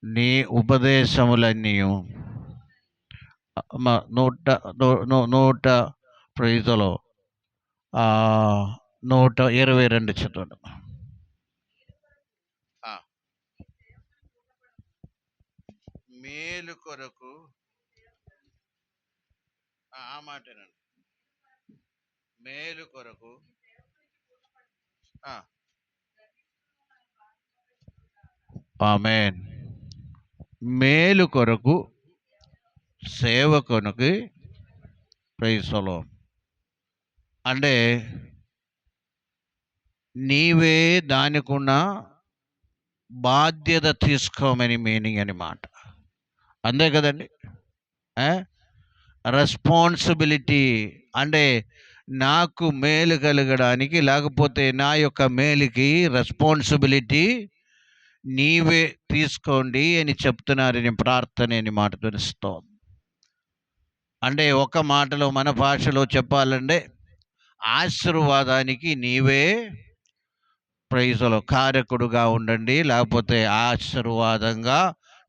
నీ ఉపదేశములన్నీయు నూట నూట ప్రైజలో 122 చదవండి. మేలు కొరకు ఆ మాటేనండి. మేలు కొరకు ఆమేన్. మేలు కొరకు సేవకునికి ప్రైజలో అంటే నీవే దానికున్న బాధ్యత తీసుకోమని మీనింగ్ అనమాట. అంతే కదండి. రెస్పాన్సిబిలిటీ అంటే నాకు మేలు కలగడానికి, లేకపోతే నా యొక్క మేలుకి రెస్పాన్సిబిలిటీ నీవే తీసుకోండి అని చెప్తున్నారని ప్రార్థన అని మాట తెలుస్తాం. అంటే ఒక మాటలో మన భాషలో చెప్పాలంటే ఆశీర్వాదానికి నీవే ప్రైజులో కారకుడుగా ఉండండి, లేకపోతే ఆశీర్వాదంగా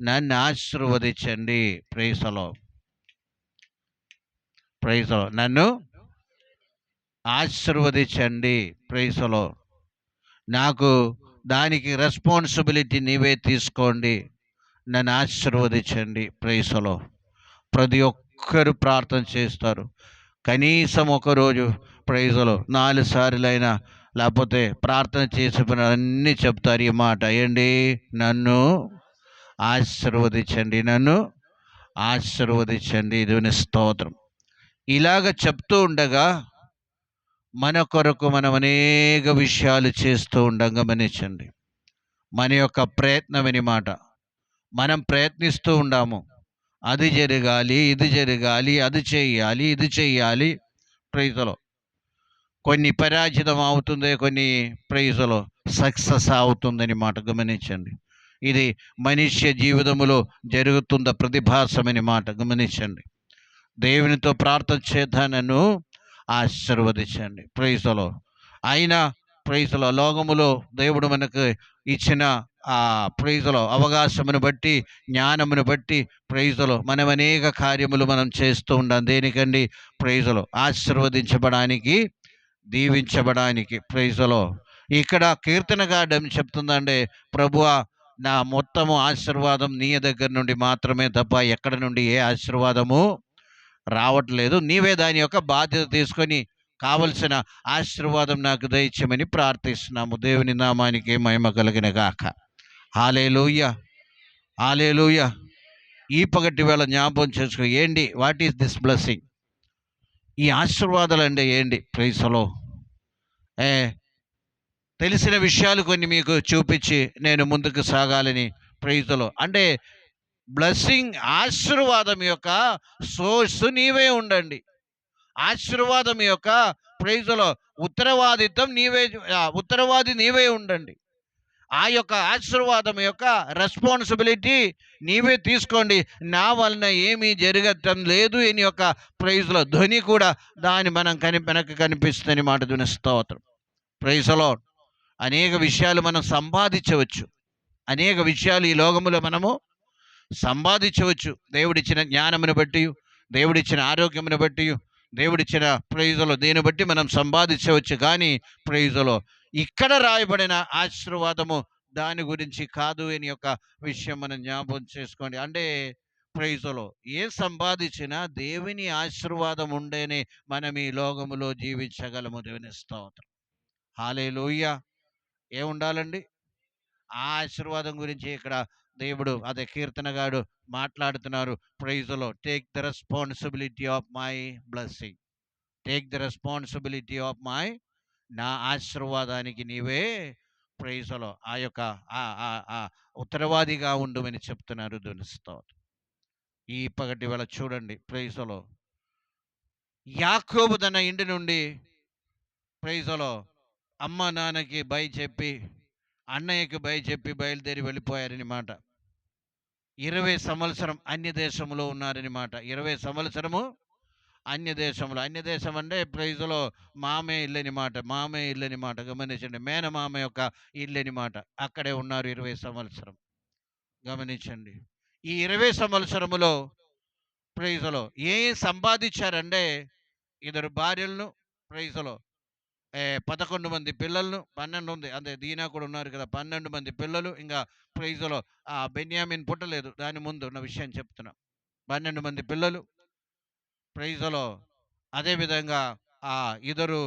నన్ను ఆశీర్వదించండి. ప్రైజులో నన్ను ఆశీర్వదించండి. ప్రైజులో నాకు దానికి రెస్పాన్సిబిలిటీ నీవే తీసుకోండి, నన్ను ఆశీర్వదించండి. ప్రైజులో ప్రతి ఒక్కరు ప్రార్థన చేస్తారు. కనీసం ఒకరోజు ప్రైజులో 4 సార్లైనా, లేకపోతే ప్రార్థన చేసే పని అన్నీ చెప్తారు ఈ మాట. ఏంటి? నన్ను ఆశీర్వదించండి, నన్ను ఆశీర్వదించండి. దేవుని స్తోత్రం. ఇలాగ చెప్తూ ఉండగా మన కొరకు మనం అనేక విషయాలు చేస్తూ ఉండగా గమనించండి. మన యొక్క ప్రయత్నం అని మాట. మనం ప్రయత్నిస్తూ ఉండాము, అది జరగాలి, ఇది జరగాలి, అది చేయాలి, ఇది చేయాలి. ప్రైజులో కొన్ని పరాజితం అవుతుంది, కొన్ని ప్రైజులో సక్సెస్ అవుతుందని మాట గమనించండి. ఇది మనుష్య జీవితంలో జరుగుతున్న ప్రతిభాసమని మాట గమనించండి. దేవునితో ప్రార్థన చేద్దానను ఆశీర్వదించండి. ప్రైజులో అయినా ప్రైజులో లోకములో దేవుడు మనకు ఇచ్చిన ఆ ప్రైజులో అవకాశమును బట్టి, జ్ఞానమును బట్టి ప్రైజులో మనం అనేక కార్యములు మనం చేస్తూ ఉంటాం. దేనికండి? ప్రైజులో ఆశీర్వదించబడానికి, దీవించబడానికి. ప్రైజులో ఇక్కడ కీర్తనగాడు చెప్తుందంటే, ప్రభువా నా మొత్తము ఆశీర్వాదం నీ దగ్గర నుండి మాత్రమే తప్ప ఎక్కడ నుండి ఏ ఆశీర్వాదము రావట్లేదు. నీవే దాని యొక్క బాధ్యత తీసుకొని కావలసిన ఆశీర్వాదం నాకు దయచేయమని ప్రార్థిస్తున్నాము. దేవుని నామానికి మహిమ కలిగిన గాక. హల్లెలూయా, హల్లెలూయా. ఈ పగటి వేళ జ్ఞాపకం చేసుకో. ఏంటి? What is this blessing? ఈ ఆశీర్వాదాలు అంటే ఏంటి? ప్రైజులో తెలిసిన విషయాలు కొన్ని మీకు చూపించి నేను ముందుకు సాగాలని. ప్రైజులో అంటే బ్లెస్సింగ్, ఆశీర్వాదం యొక్క సోర్స్ నీవే ఉండండి. ఆశీర్వాదం యొక్క ప్రైజులో ఉత్తరవాది నీవే ఉండండి. ఆ యొక్క ఆశీర్వాదం యొక్క రెస్పాన్సిబిలిటీ నీవే తీసుకోండి. నా వలన ఏమీ జరగటం లేదు అని యొక్క ప్రైజులో ధ్వని కూడా దాన్ని మనం వెనక్కి కనిపిస్తుందని మాట ధ్వని స్తోత్రం. ప్రైజులో అనేక విషయాలు మనం సంపాదించవచ్చు, అనేక విషయాలు ఈ లోకములో మనము సంపాదించవచ్చు. దేవుడిచ్చిన జ్ఞానమును బట్టి, దేవుడిచ్చిన ఆరోగ్యమును బట్టి, దేవుడిచ్చిన ప్రైజులో దీన్ని బట్టి మనం సంపాదించవచ్చు. కానీ ప్రైజులో ఇక్కడ రాయబడిన ఆశీర్వాదము దాని గురించి కాదు అని యొక్క విషయం మనం జ్ఞాపకం చేసుకోండి. అంటే ప్రైజులో ఏ సంపాదించినా దేవుని ఆశీర్వాదం ఉండేనే మనం ఈ లోకములో జీవించగలము. దేవుని స్తోత్రం. హల్లెలూయా. ఏముండాలండి? ఆ ఆశీర్వాదం గురించి ఇక్కడ దేవుడు అదే కీర్తనగాడు మాట్లాడుతున్నారు. ప్రైజులో take the responsibility of my blessing, take the responsibility of my, నా ఆశీర్వాదానికి నీవే ప్రైజులో ఆ యొక్క ఉత్తరవాదిగా ఉండుమని చెప్తున్నారు. దునిస్తో ఈ పగటి వేళ చూడండి. ప్రైజులో యాకోబు తన ఇంటి నుండి ప్రైజులో అమ్మ నాన్నకి బై చెప్పి, అన్నయ్యకి బై చెప్పి బయలుదేరి వెళ్ళిపోయారని మాట. 20 సంవత్సరం అన్య దేశంలో ఉన్నారని మాట. 20 సంవత్సరము అన్య దేశంలో. అన్య దేశం అంటే ప్రైజులో మామే ఇల్లని మాట, మామే ఇల్లని మాట గమనించండి. మేనమామ యొక్క ఇల్లని మాట. అక్కడే ఉన్నారు 20 సంవత్సరం. గమనించండి. ఈ 20 సంవత్సరములో ప్రైజ్‌లో ఏం సంపాదించారంటే, ఇద్దరు భార్యలను ప్రైజ్‌లో 11 మంది పిల్లలను 12 ఉంది. అదే దీనా కూడా ఉన్నారు కదా! 12 మంది పిల్లలు. ఇంగా ప్రైజ్‌లో బెన్యామిన్ పుట్టలేదు. దాని ముందు ఉన్న విషయం చెప్తున్నా. 12 మంది పిల్లలు ప్రైజ్‌లో. అదే విధంగా ఇద్దరు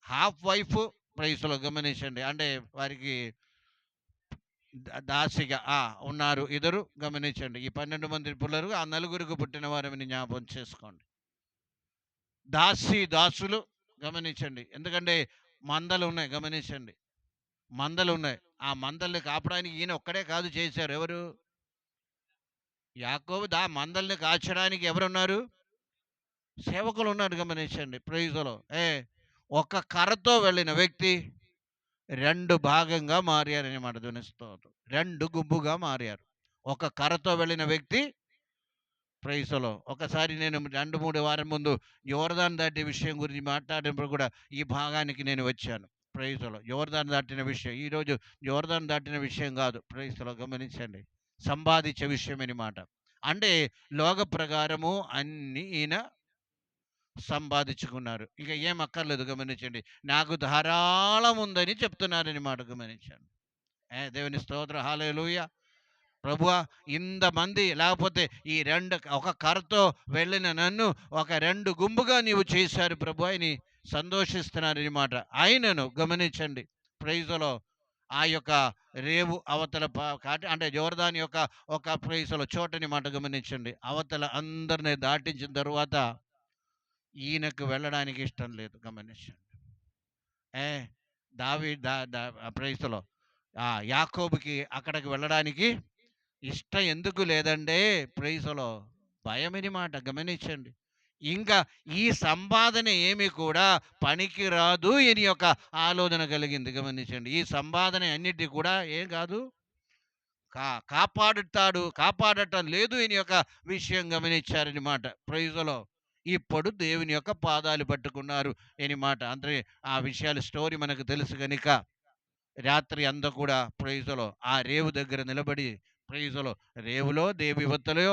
హాఫ్ వైఫ్ ప్రైజ్‌లో గమనించండి. అంటే వారికి దాసిగా ఉన్నారు ఇద్దరు. గమనించండి. ఈ 12 మంది పిల్లలు ఆ నలుగురికి పుట్టిన వారని జ్ఞాపకం చేసుకోండి. దాసులు గమనించండి. ఎందుకంటే మందలు ఉన్నాయి. గమనించండి. మందలు ఉన్నాయి. ఆ మందల్ని కాపడానికి ఈయన ఒక్కడే కాదు చేశారు. ఎవరు? యాకోబు. మందల్ని కాచడానికి ఎవరున్నారు? సేవకులు ఉన్నారు. గమనించండి. ప్రైజ్‌లో ఒక కర్రతో వెళ్ళిన వ్యక్తి 2 భాగంగా మారారనమాట. దేవుని స్తోత్రం. 2 గుంపుగా మారారు. ఒక కర్రతో వెళ్ళిన వ్యక్తి ప్రైజ్‌లో. ఒకసారి నేను 2, 3 వారం ముందు యోర్దాను దాటే విషయం గురించి మాట్లాడినప్పుడు కూడా ఈ భాగానికి నేను వచ్చాను. ప్రైజ్‌లో. యోర్దాను దాటిన విషయం. ఈరోజు యోర్దాను దాటిన విషయం కాదు. ప్రైజ్‌లో గమనించండి. సంపాదించే విషయం అన్నమాట. అంటే లోక ప్రకారము అన్నీ ఈయన సంపాదించుకున్నారు. ఇక ఏం అక్కర్లేదు. గమనించండి. నాకు ధారాళం ఉందని చెప్తున్నారన్నమాట. గమనించండి. దేవుని స్తోత్రం. హల్లెలూయా. ప్రభువా, ఇంతమంది లేకపోతే ఒక కర్రతో వెళ్ళిన నన్ను ఒక 2 గుంపుగా నీవు చేశారు ప్రభువా అని సంతోషిస్తున్నారన్నమాట. ఆయనను గమనించండి. ప్రైజ్‌లో ఆ యొక్క రేవు అవతల అంటే యోర్దాను యొక్క ఒక ప్రైజ్‌లో చోటని మాట గమనించండి. అవతల అందరిని దాటించిన తరువాత ఈయనకు వెళ్ళడానికి ఇష్టం లేదు. గమనించండి. ఏ దావి దా దా ప్రైజ్‌లో యాకోబుకి అక్కడికి వెళ్ళడానికి ఇష్టం ఎందుకు లేదంటే ప్రైజ్‌లో భయమని మాట. గమనించండి. ఇంకా ఈ సంపాదన ఏమి కూడా పనికి రాదు అని ఒక ఆలోచన కలిగింది. గమనించండి. ఈ సంపాదన అన్నిటి కూడా ఏం కాదు, కాపాడటం లేదు అని ఒక విషయం గమనించారనమాట. ప్రైజ్‌లో ఇప్పుడు దేవుని యొక్క పాదాలు పట్టుకున్నారు అని మాట. అంటే ఆ విషయాల స్టోరీ మనకు తెలుసు గనుక రాత్రి అంతా కూడా ప్రైజ్‌లో ఆ రేవు దగ్గర నిలబడి ప్రైజ్‌లో రేవులో దేవివత్తలో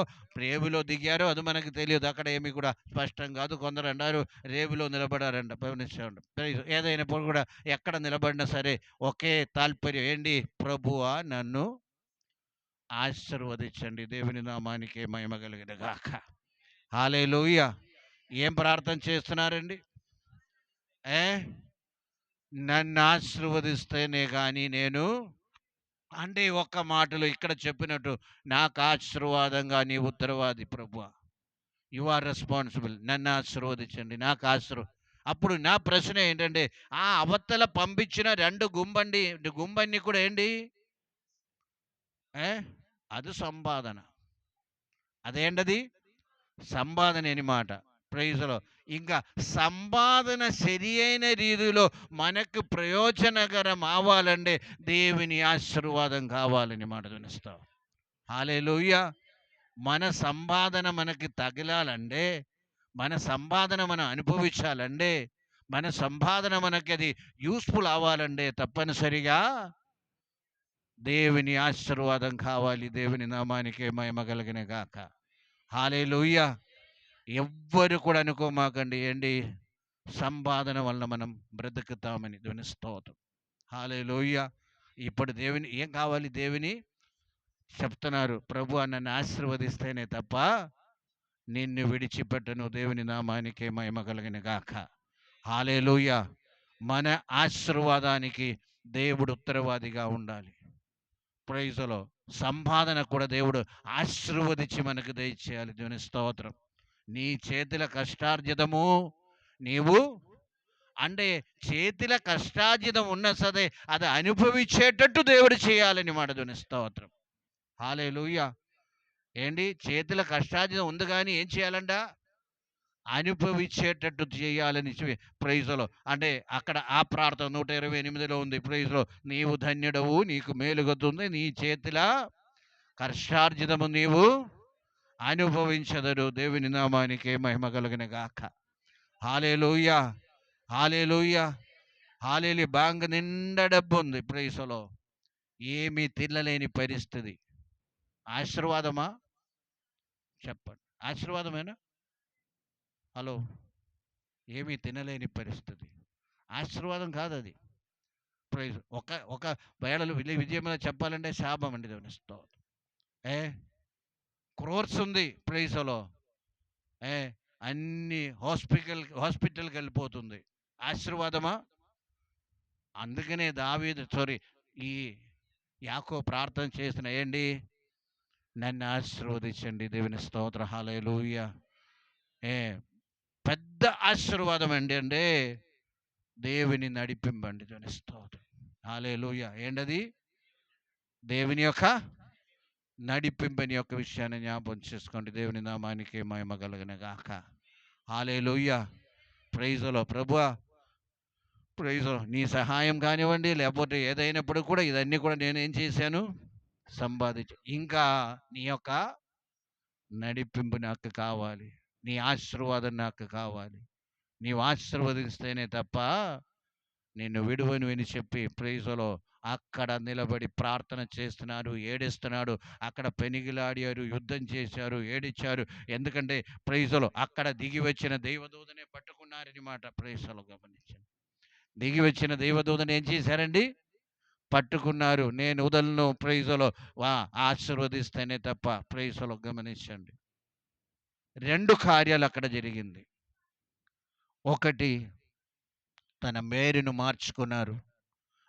రేవులో దిగారో అది మనకు తెలియదు. అక్కడ ఏమి కూడా స్పష్టం కాదు. కొందరు అన్నారు రేవులో నిలబడారంట. గమనించండి. ప్రైజ్ ఏదైనప్పుడు కూడా ఎక్కడ నిలబడినా సరే ఒకే తాల్పర్యం ఏంటి? ప్రభువా నన్ను ఆశీర్వదించండి. దేవుని నామానికి మహిమ కలుగును గాక. హల్లెలూయా. ఏం ప్రార్థన చేస్తున్నారండి? ఏ నన్ను ఆశీర్వదిస్తేనే కానీ నేను అంటే ఒక్క మాటలో ఇక్కడ చెప్పినట్టు నాకు ఆశీర్వాదంగా నీ ఉత్తరవాది ప్రభువా. You are responsible. నన్ను ఆశీర్వదించండి. నాకు అప్పుడు నా ప్రశ్న ఏంటంటే ఆ అవతల పంపించిన 2 గుంబండి కూడా ఏంటి? ఏ అది సంపాదన. అదేంటది? సంపాదన అని మాట. ప్రైజ్‌లో. ఇంకా సంపాదన సరి అయిన రీతిలో మనకు ప్రయోజనకరం అవ్వాలంటే దేవుని ఆశీర్వాదం కావాలని మాట వినిస్తాం. హల్లెలూయా. మన సంపాదన మనకి తగిలాలంటే, మన సంపాదన మనం అనుభవించాలంటే, మన సంపాదన మనకి అది యూస్ఫుల్ అవ్వాలంటే తప్పనిసరిగా దేవుని ఆశీర్వాదం కావాలి. దేవుని నామానికి మహిమ కలుగును గాక. హల్లెలూయా. ఎవ్వరు కూడా అనుకోమాకండి ఏంటి సంపాదన వలన మనం బ్రతుకుతామని. దేవుని స్తోత్రం. హల్లెలూయా. ఇప్పుడు దేవుని ఏం కావాలి? దేవుని చెప్తున్నారు. ప్రభువా నన్ను ఆశీర్వదిస్తేనే తప్ప నిన్ను విడిచిపెట్టను. దేవుని నామానికి మహిమ కలుగును గాక. హల్లెలూయా. మన ఆశీర్వాదానికి దేవుడు ఉత్తరవాదిగా ఉండాలి. ప్రైజ్‌లో సంపాదన కూడా దేవుడు ఆశీర్వదించి మనకు దయచేయాలి. దేవుని స్తోత్రం. నీ చేతుల కష్టార్జితము నీవు అంటే చేతుల కష్టార్జితం ఉన్న సరే అది అనుభవించేటట్టు దేవుడు చేయాలని మాట. దేవుని స్తోత్రం. హల్లెలూయా. ఏంటి చేతుల కష్టార్జితం ఉంది కానీ ఏం చేయాలంట? అనుభవించేటట్టు చేయాలని ప్రైజ్‌లో అంటే అక్కడ ఆ ప్రార్థన 128లో ఉంది. ప్రైజ్‌లో నీవు ధన్యుడవు, నీకు మేలుగొతుంది, నీ చేతుల కష్టార్జితము నీవు అనుభవించదరు. దేవుని నామానికి మహిమ కలుగును గాక. హల్లెలూయా. హల్లెలూయా. హల్లెలూయా. బ్యాంక్ నిండా డబ్బు ఉంది. ప్రైజ్‌లో ఏమీ తినలేని పరిస్థితి. ఆశీర్వాదమా? చెప్పండి. ఆశీర్వాదమేనా? హలో! ఏమీ తినలేని పరిస్థితి. ఆశీర్వాదం కాదది. ప్రైజ్ ఒక ఒక వేళలో విజయములో చెప్పాలంటే శాపం అండి. దేవుని స్తోత్రం. ఏ క్రోర్స్ ఉంది ప్రైజ్లో. ఏ అన్ని హాస్పిటల్కి వెళ్ళిపోతుంది. ఆశీర్వాదమా? అందుకనే ఈ యాకోబు ప్రార్థన చేసిన ఏంటి? నన్ను ఆశీర్వదించండి. దేవుని స్తోత్రం. హల్లెలూయా. ఏ పెద్ద ఆశీర్వాదం అంటే దేవుని నడిపింపండి. దేవుని స్తోత్రం. హల్లెలూయా. ఏంటది? దేవుని యొక్క నడిపింపని యొక్క విషయాన్ని జ్ఞాపకం చేసుకోండి. దేవుని నామానికి మహిమ కలుగును గాక. హల్లెలూయా. ప్రైజ్లో ప్రభువా, ప్రైజ్లో నీ సహాయం కానివ్వండి, లేకపోతే ఏదైనప్పుడు కూడా ఇదన్నీ కూడా నేనేం చేశాను? సంపాదించు. ఇంకా నీ యొక్క నడిపింపు నాకు కావాలి. నీ ఆశీర్వాదం నాకు కావాలి. నీవు ఆశీర్వదిస్తేనే తప్ప నిన్ను విడువను అని చెప్పి ప్రైజ్లో అక్కడ నిలబడి ప్రార్థన చేస్తున్నారు, ఏడుస్తున్నాడు. అక్కడ పెనిగిలాడారు, యుద్ధం చేశారు, ఏడిచారు. ఎందుకంటే ప్రైజ్లో అక్కడ దిగి వచ్చిన దైవదూతనే పట్టుకున్నారనమాట. ప్రైజ్లో గమనించండి. దిగి వచ్చిన దైవదూతను ఏం చేశారండి? పట్టుకున్నారు. నేను వదలను ప్రైజ్లో ఆశీర్వదిస్తేనే తప్ప. ప్రైజ్లో గమనించండి. 2 కార్యాలు అక్కడ జరిగింది. ఒకటి తన మేరును మార్చుకున్నారు.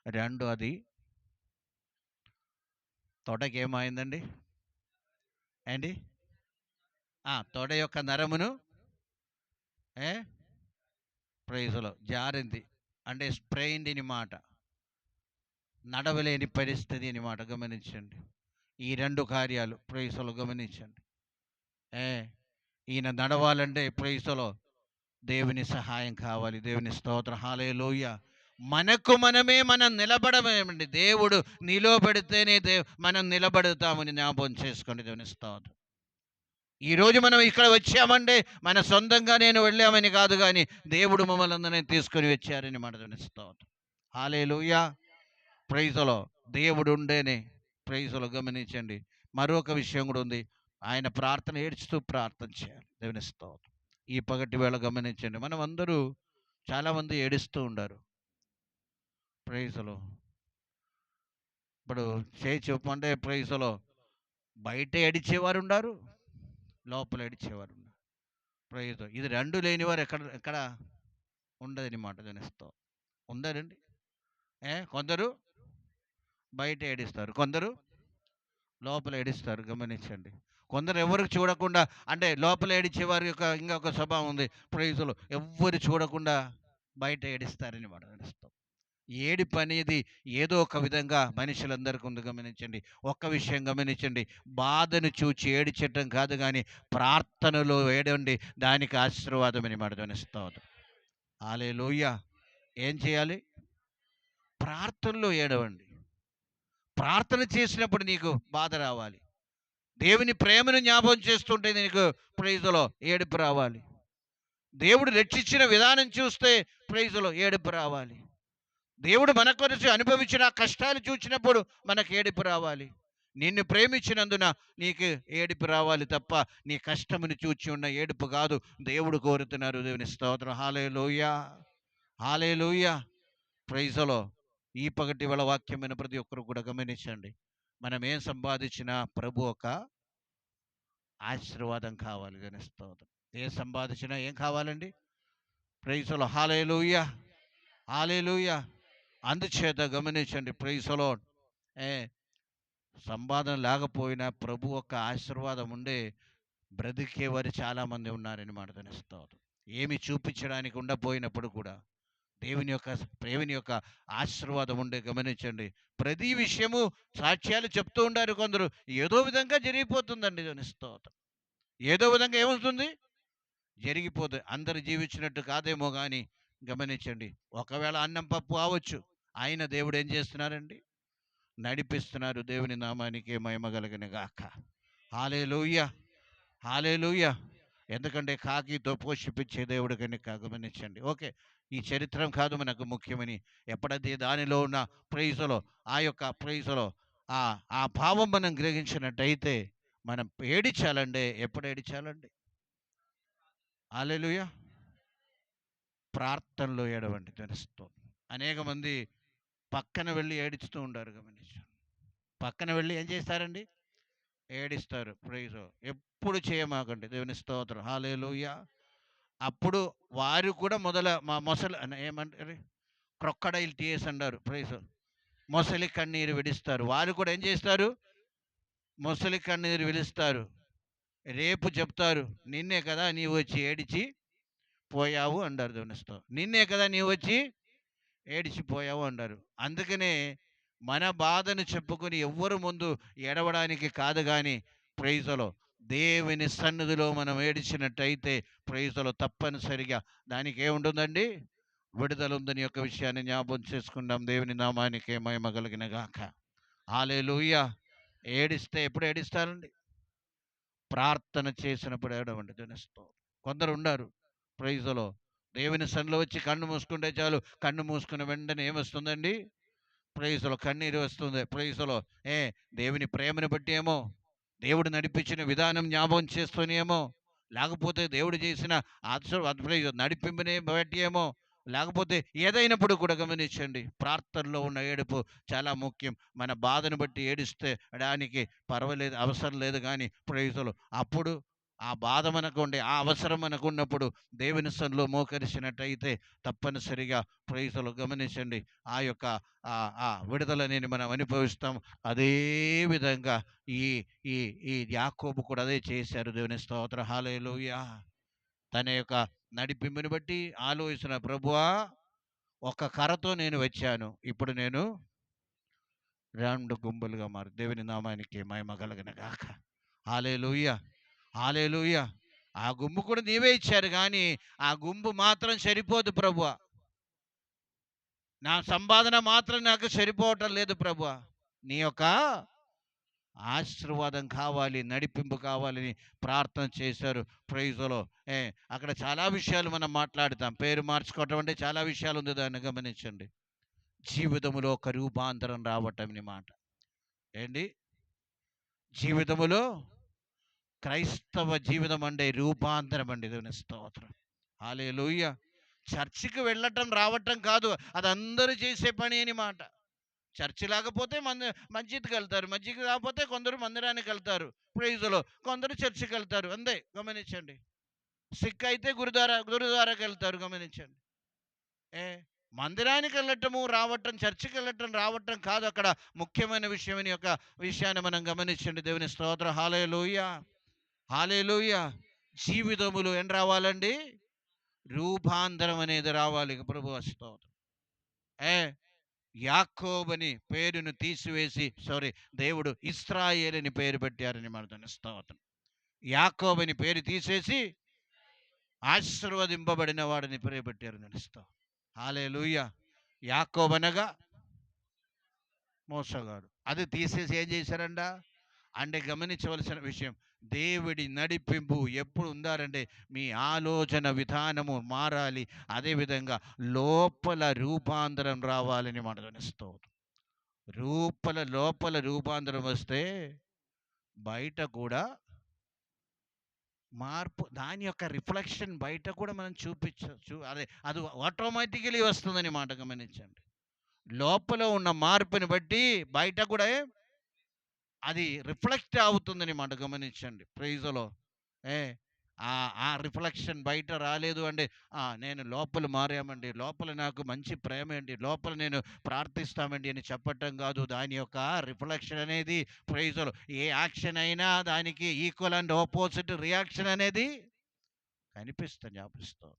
2 అది తొడకేమైందండి ఏంటి? తొడ యొక్క నరమును ప్రైజ్లో జారింది. అంటే స్ప్రెయిన్డ్ అని మాట, నడవలేని పరిస్థితి అని మాట. గమనించండి. ఈ 2 కార్యాలు ప్రైజ్లో గమనించండి. ఈయన నడవాలంటే ప్రైజ్లో దేవుని సహాయం కావాలి. దేవుని స్తోత్రం. హల్లెలూయా. మనం నిలబడమేమండి. దేవుడు నిలబడితేనే మనం నిలబడతామని జ్ఞాపకం చేసుకోండి. దేవుని స్తోత్రం. ఈరోజు మనం ఇక్కడ వచ్చామంటే మన సొంతంగా నేను వెళ్ళామని కాదు, కానీ దేవుడు మమ్మల్ని అందరినీ తీసుకొని వచ్చారని మన దేవుని స్తోత్రం. హల్లెలూయా. ప్రైజ్లో దేవుడు ఉండేనే. ప్రైజ్లో గమనించండి. మరొక విషయం కూడా ఉంది. ఆయన ప్రార్థన ఏడ్చుతూ ప్రార్థన చేయాలి. దేవుని స్తోత్రం. ఈ పగటి వేళ గమనించండి. మనం అందరూ చాలామంది ఏడుస్తూ ఉండారు. ప్రైజ్లో ఇప్పుడు చెప్పమంటే ప్రైజ్లో బయట ఏడిచేవారు ఉన్నారు, లోపల ఏడిచేవారు ఉన్నారు. ప్రైజ్ ఇది 2 లేనివారు ఎక్కడ ఉండదనమాట. జనిస్తాం ఉందరండి. కొందరు బయట ఏడిస్తారు, కొందరు లోపల ఏడిస్తారు. గమనించండి. కొందరు ఎవరికి చూడకుండా, అంటే లోపల ఏడిచేవారి యొక్క ఇంకొక స్వభావం ఉంది. ప్రైజ్లో ఎవ్వరు చూడకుండా బయట ఏడిస్తారని మాట. ఏడుస్తాం. ఏడుపు అనేది ఏదో ఒక విధంగా మనుషులందరికీ ఉంది. గమనించండి. ఒక్క విషయం గమనించండి. బాధను చూచి ఏడిచటం కాదు, కానీ ప్రార్థనలో ఏడండి, దానికి ఆశీర్వాదం అని మాట. ధ్వనిస్తాం. హల్లెలూయా. ఏం చేయాలి? ప్రార్థనలో ఏడవండి. ప్రార్థన చేసినప్పుడు నీకు బాధ రావాలి. దేవుని ప్రేమను జ్ఞాపకం చేస్తుంటే నీకు ప్రైజ్లో ఏడుపు రావాలి. దేవుడు రక్షించిన విధానం చూస్తే ప్రైజ్లో ఏడుపు రావాలి. దేవుడు మన కొరకు అనుభవించిన కష్టాలు చూసినప్పుడు మనకు ఏడుపు రావాలి. నిన్ను ప్రేమించినందున నీకు ఏడుపు రావాలి తప్ప నీ కష్టముని చూచి ఉన్న ఏడుపు కాదు దేవుడు కోరుతున్నారు. దేవుని స్తోత్రం. హల్లెలూయా. హల్లెలూయా. ప్రైజ్లో ఈ పగటి వేళ వాక్యమైన ప్రతి ఒక్కరు కూడా గమనించండి. మనం ఏం సంపాదించినా ప్రభు ఒక ఆశీర్వాదం కావాలి. దేవుని స్తోత్రం. ఏం సంపాదించినా ఏం కావాలండి? ప్రైజ్లో. హల్లెలూయా. హల్లెలూయా. అందుచేత గమనించండి. ప్రైజ్లో సంపాదన లేకపోయినా ప్రభు యొక్క ఆశీర్వాదం ఉండే బ్రతికేవారు చాలామంది ఉన్నారని మాట. స్తోత్రం. ఏమి చూపించడానికి ఉండపోయినప్పుడు కూడా దేవుని యొక్క ఆశీర్వాదం ఉండే. గమనించండి. ప్రతి విషయము సాక్ష్యాలు చెప్తూ ఉండారు. కొందరు ఏదో విధంగా జరిగిపోతుందండి. దేవుని స్తోత్రం. ఏదో విధంగా ఏమవుతుంది? జరిగిపోతుంది. అందరు జీవించినట్టు కాదేమో కానీ గమనించండి. ఒకవేళ అన్నం పప్పు అవ్వచ్చు, ఆయన దేవుడు ఏం చేస్తున్నారండి? నడిపిస్తున్నారు. దేవుని నామానికి మహిమ కలుగును గాక. హల్లెలూయా. హల్లెలూయా. ఎందుకంటే కాకితో పోషిపించే దేవుడు కనుక. గమనించండి. ఓకే, ఈ చరిత్రం కాదు మనకు ముఖ్యమని. ఎప్పుడైతే దానిలో ఉన్న ప్రైజ్లో ఆ యొక్క ప్రైజ్లో ఆ ఆ భావం మనం గ్రహించినట్టయితే మనం ఏడిచాలండి. ఎప్పుడు ఏడిచాలండి? హల్లెలూయా! ప్రార్థనలో ఏడవండి తెలుస్తూ. అనేక మంది పక్కన వెళ్ళి ఏడుస్తూ ఉంటారు గమనించాను. పక్కన వెళ్ళి ఏం చేస్తారండి? ఏడిస్తారు. ప్రైజ్. ఎప్పుడు చేయమాకండి. దేవుని స్తోత్రం. హల్లెలూయా! అప్పుడు వారు కూడా మొసలు ఏమంటారు? క్రొక్కడైల్ టీయర్స్ అంటారు. ప్రైజ్. మొసలి కన్నీరు విడుస్తారు. వారు కూడా ఏం చేస్తారు? మొసలి కన్నీరు విడుస్తారు. రేపు చెప్తారు. నిన్నే కదా నీవు వచ్చి ఏడిచి పోయావు అంటారు దేవుని స్తోత్రం. నిన్నే కదా నీవు వచ్చి ఏడిచిపోయావు అంటారు. అందుకనే మన బాధను చెప్పుకొని ఎవ్వరు ముందు ఏడవడానికి కాదు కానీ ప్రైజులో దేవుని సన్నిధిలో మనం ఏడిచినట్టయితే ప్రైజులో తప్పనిసరిగా దానికి ఏముంటుందండి? విడుదల ఉందని యొక్క విషయాన్ని జ్ఞాపకం చేసుకుందాం. దేవుని నామానికి మహిమ కలిగిన గాక. హల్లెలూయా! ఏడిస్తే ఎప్పుడు ఏడిస్తారండి? ప్రార్థన చేసినప్పుడు ఏడవండి దేవుని స్తోత్రం. కొందరు ఉన్నారు ప్రైజులో దేవుని సన్నిధిలో వచ్చి కన్ను మూసుకుంటే చాలు, కన్ను మూసుకున్న వెంటనే ఏమొస్తుందండి? ప్రైజులో కన్నీరు వస్తుంది. ప్రైజులో ఏ దేవుని ప్రేమను బట్టి ఏమో, దేవుడు నడిపించిన విధానం జ్ఞాపకం చేస్తూనేమో, లేకపోతే దేవుడు చేసిన నడిపింపుని బట్టి ఏమో, లేకపోతే ఏదైనప్పుడు కూడా గమనించండి. ప్రార్థనలో ఉన్న ఏడుపు చాలా ముఖ్యం. మన బాధను బట్టి ఏడిస్తే దానికి పర్వాలేదు, అవసరం లేదు. కానీ ప్రైజులు అప్పుడు ఆ బాధ మనకు ఉండే, ఆ అవసరం మనకు ఉన్నప్పుడు దేవుని సన్నిధిలో మోకరిసినట్టయితే తప్పనిసరిగా ప్రైజులు గమనించండి. ఆ యొక్క విడుదలనేది మనం అనుభవిస్తాం. అదే విధంగా ఈ ఈ ఈ యాకోబు కూడా అదే చేశారు. దేవుని స్తోత్రం. హల్లెలూయా! తన యొక్క నడిపింపుని బట్టి ఆలోచన, ప్రభువా ఒక కర్రతో నేను వచ్చాను, ఇప్పుడు నేను 2 గుంపులుగా మారు. దేవుని నామానికి మహిమ కలుగును గాక. హల్లెలూయా! హల్లెలూయా! ఆ గుంపు కూడా నీవే ఇచ్చారు కానీ ఆ గుంపు మాత్రం సరిపోదు ప్రభువా. నా సంపాదన మాత్రం నాకు సరిపోవటం లేదు ప్రభువా. నీ యొక్క ఆశీర్వాదం కావాలి, నడిపింపు కావాలని ప్రార్థన చేశారు. ప్రైజ్లో అక్కడ చాలా విషయాలు మనం మాట్లాడతాం. పేరు మార్చుకోవటం అంటే చాలా విషయాలు ఉంది. దాన్ని గమనించండి. జీవితంలో ఒక రూపాంతరం రావటం అని మాట. ఏంటి? జీవితములో క్రైస్తవ జీవితం అంటే రూపాంతరం అండి. దేవుని స్తోత్రం. హల్లెలూయా! చర్చికి వెళ్ళటం రావటం కాదు, అది అందరూ చేసే పని అని మాట. చర్చి లేకపోతే మస్జిద్కి వెళ్తారు, మస్జిద్కి రాకపోతే కొందరు మందిరానికి వెళ్తారు, ప్రైజులో కొందరు చర్చికి వెళ్తారు. అంతే గమనించండి. సిక్ అయితే గురుద్వారాకి వెళ్తారు. గమనించండి. ఏ మందిరానికి వెళ్ళటము రావటం, చర్చికి వెళ్ళటం రావటం కాదు అక్కడ ముఖ్యమైన విషయం అని యొక్క విషయాన్ని మనం గమనించండి. దేవుని స్తోత్రం. హల్లెలూయా! హల్లెలూయా! జీవితములు ఏం రావాలండి? రూపాంతరం అనేది రావాలి. ప్రభు స్తోత్రం. ఏ యాకోబని పేరును తీసివేసి దేవుడు ఇశ్రాయేలు అని పేరు పెట్టారని మన స్తోత్రం. యాకోబని పేరు తీసేసి ఆశీర్వదింపబడిన వాడిని పేరు పెట్టారు. స్తోత్రం. హల్లెలూయా! యాకోబనగా మోసగాడు. అది తీసేసి ఏం చేశారంట అంటే గమనించవలసిన విషయం, దేవుడి నడిపింపు ఎప్పుడు ఉండాలంటే మీ ఆలోచన విధానము మారాలి. అదేవిధంగా లోపల రూపాంతరం రావాలని మనం స్తోత్రం. లోపల రూపాంతరం వస్తే బయట కూడా మార్పు, దాని యొక్క రిఫ్లెక్షన్ బయట కూడా మనం చూపించచ్చు. అది ఆటోమేటికలీ వస్తుందని మాట గమనించండి. లోపల ఉన్న మార్పుని బట్టి బయట కూడా అది రిఫ్లెక్ట్ అవుతుందని మాట గమనించండి. ప్రైజ్లో ఆ రిఫ్లెక్షన్ బయట రాలేదు అంటే నేను లోపల మారామండి, లోపల నాకు మంచి ప్రేమ అండి, లోపల నేను ప్రార్థిస్తామండి అని చెప్పటం కాదు. దాని యొక్క రిఫ్లెక్షన్ అనేది ప్రైజ్లో ఏ యాక్షన్ అయినా దానికి ఈక్వల్ అండ్ ఆపోజిట్ రియాక్షన్ అనేది కనిపిస్తుంది, జ్ఞాపిస్తుంది.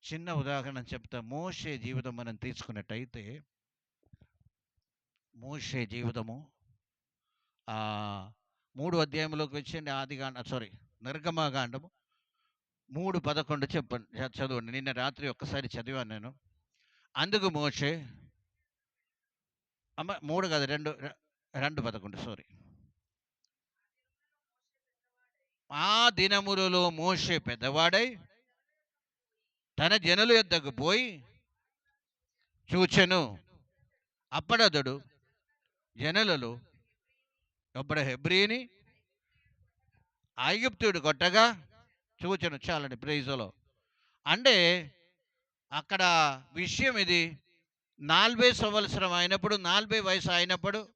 చిన్న ఉదాహరణ చెప్తా. మోషే జీవితం మనం తీసుకున్నట్టయితే, మోషే జీవితము 3 అధ్యాయంలోకి వచ్చండి. నిర్గమకాండము 3:11 చెప్పండి, చదవండి. నిన్న రాత్రి ఒక్కసారి చదివాను నేను. అందుకు మోషే 3 కాదు 2:11 ఆ దినములలో మోషే పెద్దవాడై తన జనుల యొద్దకు పోయి చూచెను. అప్పుడతడు జనులలో అప్పుడు హెబ్రీని ఐగుప్తుడు కొట్టగా చూచను చాలండి ప్రైజులో. అంటే అక్కడ విషయం ఇది 40 సంవత్సరం అయినప్పుడు 40 వయసు అయినప్పుడు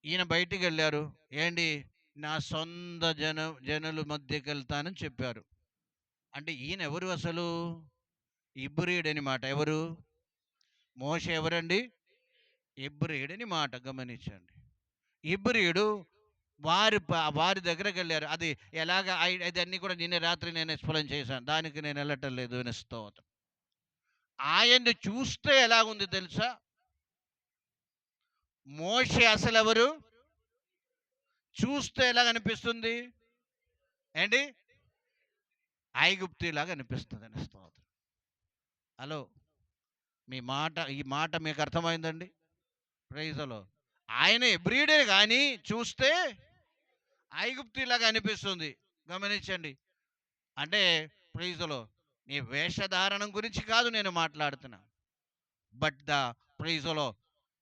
ఈయన బయటికి వెళ్ళారు. ఏంటి, నా సొంత జనుల మధ్యకి వెళ్తానని చెప్పారు. అంటే ఈయన ఎవరు అసలు? ఇబ్రీయుడని మాట. ఎవరు? మోషే ఎవరండి? ఇబ్రీయుడని మాట గమనించండి. ఇబ్రీయుడు వారి దగ్గరకు వెళ్ళారు. అది ఎలాగ అది అన్నీ కూడా నిన్న రాత్రి నేను ఎక్స్ప్లెయిన్ చేశాను. దానికి నేను వెళ్ళటం లేదు. అని స్తోత్రం. ఆయన్ని చూస్తే ఎలాగుంది తెలుసా? మోషే అసలు ఎవరు? చూస్తే ఎలాగ అనిపిస్తుంది? ఏంటి? ఐగుప్తులాగా అనిపిస్తుంది. అని స్తోత్రం. హలో, ఈ మాట మీకు అర్థమైందండి? ప్రైజులో. ఆయన ఎబ్రీడే కానీ చూస్తే ఐగుప్తులాగా అనిపిస్తుంది. గమనించండి. అంటే ప్రైజులో నీ వేషధారణం గురించి కాదు నేను మాట్లాడుతున్నా. బట్ ద ప్రైజులో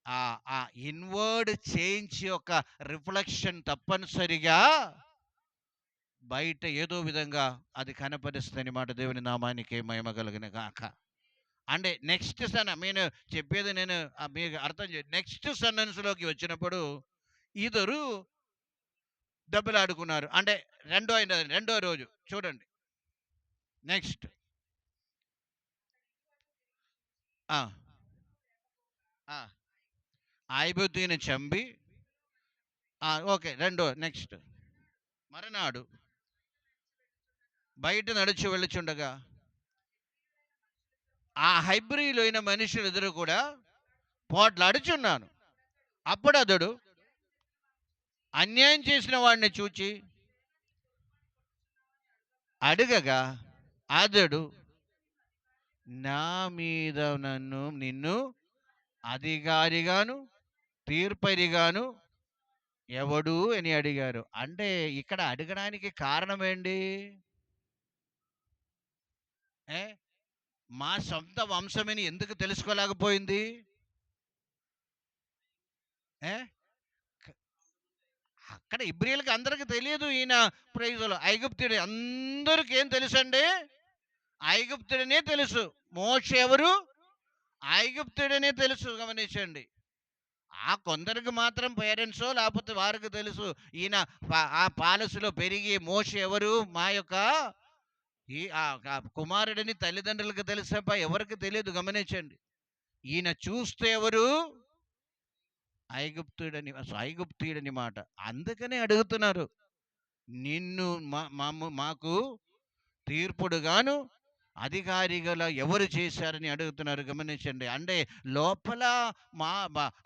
ఆ ఇన్వర్డ్ చేంజ్ యొక్క రిఫ్లెక్షన్ తప్పనిసరిగా బయట ఏదో విధంగా అది కనపరుస్తుంది మాట. దేవుని నామానికి మహిమ కలిగిన గాక. అంటే నెక్స్ట్ నేను చెప్పేది మీకు అర్థం నెక్స్ట్ సెంటెన్స్లోకి వచ్చినప్పుడు ఇద్దరు దెబ్బలాడుకున్నారు. అంటే రెండో రోజు చూడండి. నెక్స్ట్ ఐగుప్తుని చంపి ఓకే. నెక్స్ట్ మరనాడు బయట నడిచి వెళ్ళుచుండగా ఆ హైబ్రీలో అయిన మనుషులు ఎదురు కూడా పోట్లాడుచున్నాను. అప్పుడు అతడు అన్యాయం చేసిన వాడిని చూచి అడగగా అతడు నా మీద నిన్ను అధికారిగాను తీర్పరిగాను ఎవడు అని అడిగారు. అంటే ఇక్కడ అడగడానికి కారణం ఏంటి? మా సొంత వంశమని ఎందుకు తెలుసుకోలేకపోయింది? అక్కడ ఇబ్రీయులకి అందరికి తెలియదు ఈయన ప్రైజులో. ఐగుప్తుడు అందరికి ఏం తెలుసండి? ఐగుప్తుడనే తెలుసు. మోషే ఎవరు? ఐగుప్తుడనే తెలుసు. గమనించండి. ఆ కొందరికి మాత్రం పేరెంట్సో లేకపోతే వారికి తెలుసు ఈయన ఆ పాలసులో పెరిగి మోషే ఎవరు, మా యొక్క ఈ కుమారుడని తల్లిదండ్రులకు తెలుసప్ప ఎవరికి తెలియదు. గమనించండి. ఈయన చూస్తే ఎవరు? ఐగుప్తుడని మాట. అందుకనే అడుగుతున్నారు, నిన్ను మాకు తీర్పుడుగాను అధికారిగా ఎవరు చేశారని అడుగుతున్నారు. గమనించండి. అంటే లోపల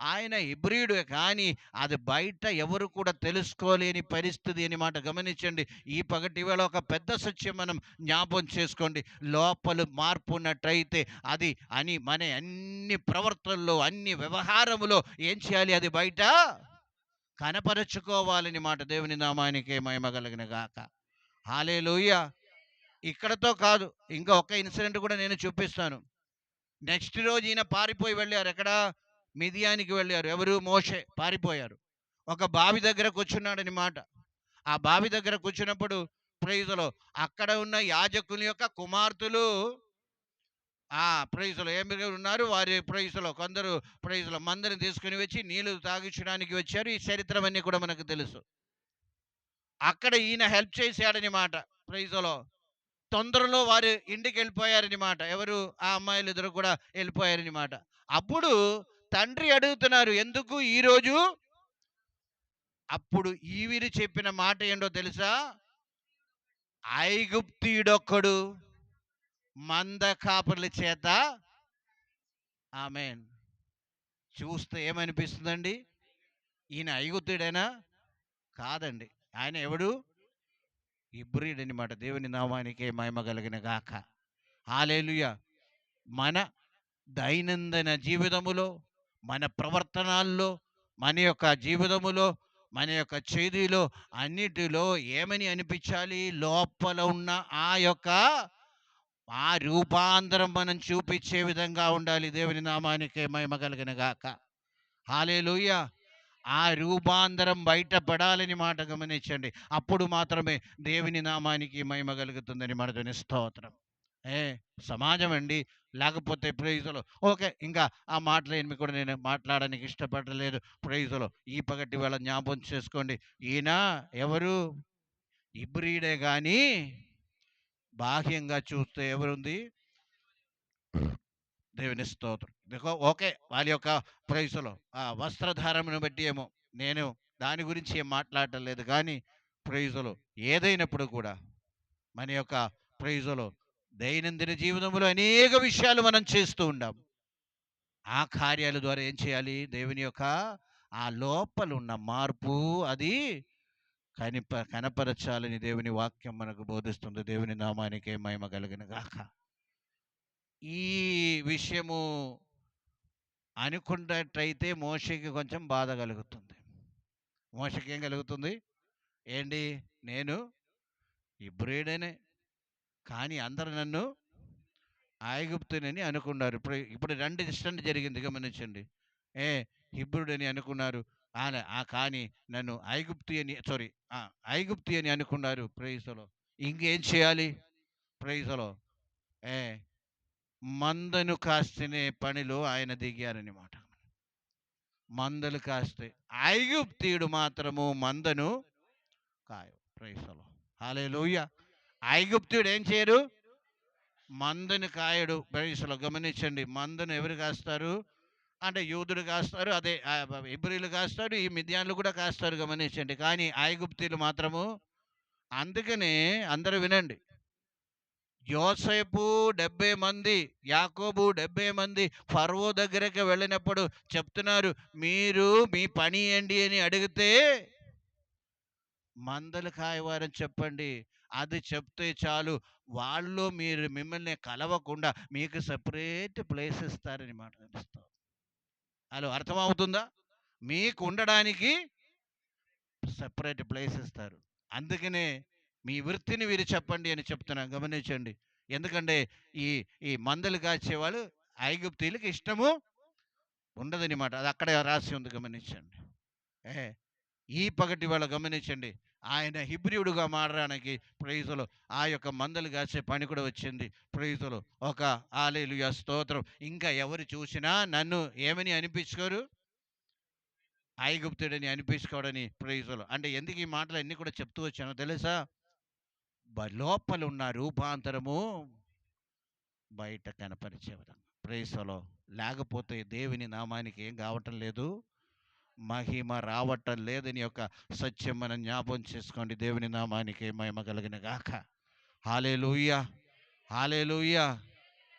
ఆయన ఇబ్రీయుడు కానీ అది బయట ఎవరు కూడా తెలుసుకోలేని పరిస్థితి అని మాట. గమనించండి. ఈ పగటి వేళ ఒక పెద్ద సత్యం మనం జ్ఞాపకం చేసుకోండి. లోపల మార్పు ఉన్నట్టయితే అది మన అన్ని ప్రవర్తనలో అన్ని వ్యవహారములో ఏం చేయాలి? అది బయట కనపరుచుకోవాలని మాట. దేవుని నామానికి మహిమ కలిగిన గాక. హల్లెలూయా. ఇక్కడతో కాదు, ఇంకా ఒక ఇన్సిడెంట్ కూడా నేను చూపిస్తాను. నెక్స్ట్ రోజు ఈయన పారిపోయి వెళ్ళారు. ఎక్కడ? మిదియానికి వెళ్ళారు. ఎవరు? మోషే. పారిపోయారు. ఒక బావి దగ్గర కూర్చున్నాడని మాట. ఆ బావి దగ్గర కూర్చున్నప్పుడు ప్రైజులో అక్కడ ఉన్న యాజకుని యొక్క కుమార్తెలు ప్రైజులో ఏమి ఉన్నారు? వారి ప్రైజులో కొందరు ప్రైజులో మందిని తీసుకుని వచ్చి నీళ్లు తాగించడానికి వచ్చారు. ఈ చరిత్రం అన్నీ కూడా మనకు తెలుసు. అక్కడ ఈయన హెల్ప్ చేశాడని మాట. ప్రైజులో తొందరలో వారు ఇంటికి వెళ్ళిపోయారని మాట. ఎవరు? ఆ అమ్మాయిలు ఇద్దరు కూడా వెళ్ళిపోయారని మాట. అప్పుడు తండ్రి అడుగుతున్నారు, ఎందుకు ఈరోజు? అప్పుడు ఈవిరి చెప్పిన మాట ఏంటో తెలుసా? ఐగుప్తీయుడొక్కడు మంద కాపర్ల చేత. ఆమేన్. చూస్తే ఏమనిపిస్తుందండి? ఈయన ఐగుప్తీయుడేనా? కాదండి. ఆయన ఎవడు? ఇబ్రీయుడు మాట. దేవుని నామానికి మహిమ కలిగిన గాక. హల్లెలూయా. మన దైనందిన జీవితములో, మన ప్రవర్తనాల్లో, మన యొక్క జీవితములో, మన యొక్క చేతిలో అన్నిటిలో ఏమని అనిపించాలి? లోపల ఉన్న ఆ రూపాంతరం మనం చూపించే విధంగా ఉండాలి. దేవుని నామానికి మహిమ కలిగిన గాక. హల్లెలూయా. ఆ రూపాంతరం బయటపడాలని మాట గమనించండి. అప్పుడు మాత్రమే దేవుని నామానికి మహిమ కలుగుతుందని మనతోని స్తోత్రం. ఏ సమాజం అండి. లేకపోతే ప్రైజులో ఓకే. ఇంకా ఆ మాటలేమి కూడా నేను మాట్లాడడానికి ఇష్టపడలేదు. ప్రైజులో ఈ పగటి వేళ జ్ఞాపకం చేసుకోండి. ఈయన ఎవరు? ఇబ్రియుడే గాని బాహ్యంగా చూస్తే ఎవరుంది? దేవుని స్తోత్రం. ఓకే. వాళ్ళ యొక్క ప్రైజులో ఆ వస్త్రధారణను బట్టి ఏమో నేను దాని గురించి ఏం మాట్లాడటం లేదు కానీ ప్రైజులో ఏదైనప్పుడు కూడా మన యొక్క ప్రైజులో దైనందిన జీవితంలో అనేక విషయాలు మనం చేస్తూ ఉంటాం. ఆ కార్యాల ద్వారా ఏం చేయాలి? దేవుని యొక్క ఆ లోపల ఉన్న మార్పు అది కనపరచాలని దేవుని వాక్యం మనకు బోధిస్తుంది. దేవుని నామానికే మహిమ కలుగును గాక. ఈ విషయము అనుకున్నట్టయితే మోషేకి కొంచెం బాధ కలుగుతుంది. మోషేకి ఏం కలుగుతుంది? ఏంటి? నేను ఇబ్రియుడనే, కానీ అందరూ నన్ను ఐగుప్తునని అనుకున్నారు. ఇప్పుడు 2 ఇన్సిడెంట్ జరిగింది గమనించండి. ఏ హిబ్రుడని అనుకున్నారు. కానీ నన్ను ఐగుప్తి అని అనుకున్నారు. ప్రైజ్‌లో ఇంకేం చేయాలి? ప్రైజ్‌లో ఏ మందను కాస్తునే పనిలో ఆయన దిగారనమాట. మందలు కాస్తే ఐగుప్తీయుడు మాత్రము మందను కాయు. ప్రైజ్‌లో హల్లెలూయా. ఐగుప్తీయుడు ఏం చేయరు? మందుని కాయడు. ప్రైజ్‌లో గమనించండి. మందును ఎవరు కాస్తారు? అంటే యూదుడు కాస్తారు. అదే ఇబ్రీయులు కాస్తారు. ఈ మిద్యాన్లు కూడా కాస్తారు గమనించండి. కానీ ఐగుప్తీయులు మాత్రము. అందుకనే అందరూ వినండి. యోసేపు 70 మంది, యాకోబు 70 మంది ఫరో దగ్గరికి వెళ్ళినప్పుడు చెప్తున్నారు, మీరు మీ పని ఏంటి అని అడిగితే మందలు కాయవారని చెప్పండి. అది చెప్తే చాలు. వాళ్ళు మిమ్మల్ని కలవకుండా మీకు సెపరేట్ ప్లేస్ ఇస్తారని మాట తెలుస్తాం. హలో, అర్థమవుతుందా? మీకు ఉండడానికి సెపరేట్ ప్లేస్ ఇస్తారు. అందుకనే మీ వృత్తిని వీరు చెప్పండి అని చెప్తున్నా గమనించండి. ఎందుకంటే ఈ ఈ మందలు కాచేవాళ్ళు ఐగుప్తీయులకి ఇష్టము ఉండదనమాట. అది అక్కడే రాసి ఉంది గమనించండి. ఏ ఈ పగటి వేళ గమనించండి. ఆయన హిబ్రియుడుగా మారడానికి ప్రైజులో ఆ యొక్క మందలు కాసే పని కూడా వచ్చింది. ప్రైజులో ఒక హల్లెలూయా స్తోత్రం. ఇంకా ఎవరు చూసినా నన్ను ఏమని అనిపించుకోరు? ఐగుప్తుడని అనిపించుకోవడని ప్రైజులో. అంటే ఎందుకు ఈ మాటలు అన్నీ కూడా చెప్తూ వచ్చానో తెలుసా? లోపల ఉన్న రూపాంతరము బయట కనపరిచే విధంగా ప్రైజులో. లేకపోతే దేవుని నామానికి ఏం కావటం లేదు, మహిమ రావటం లేదని యొక్క సత్యం మనం జ్ఞాపకం చేసుకోండి. దేవుని నామానికి మహిమ కలిగిన గాక. హల్లెలూయా. హల్లెలూయా.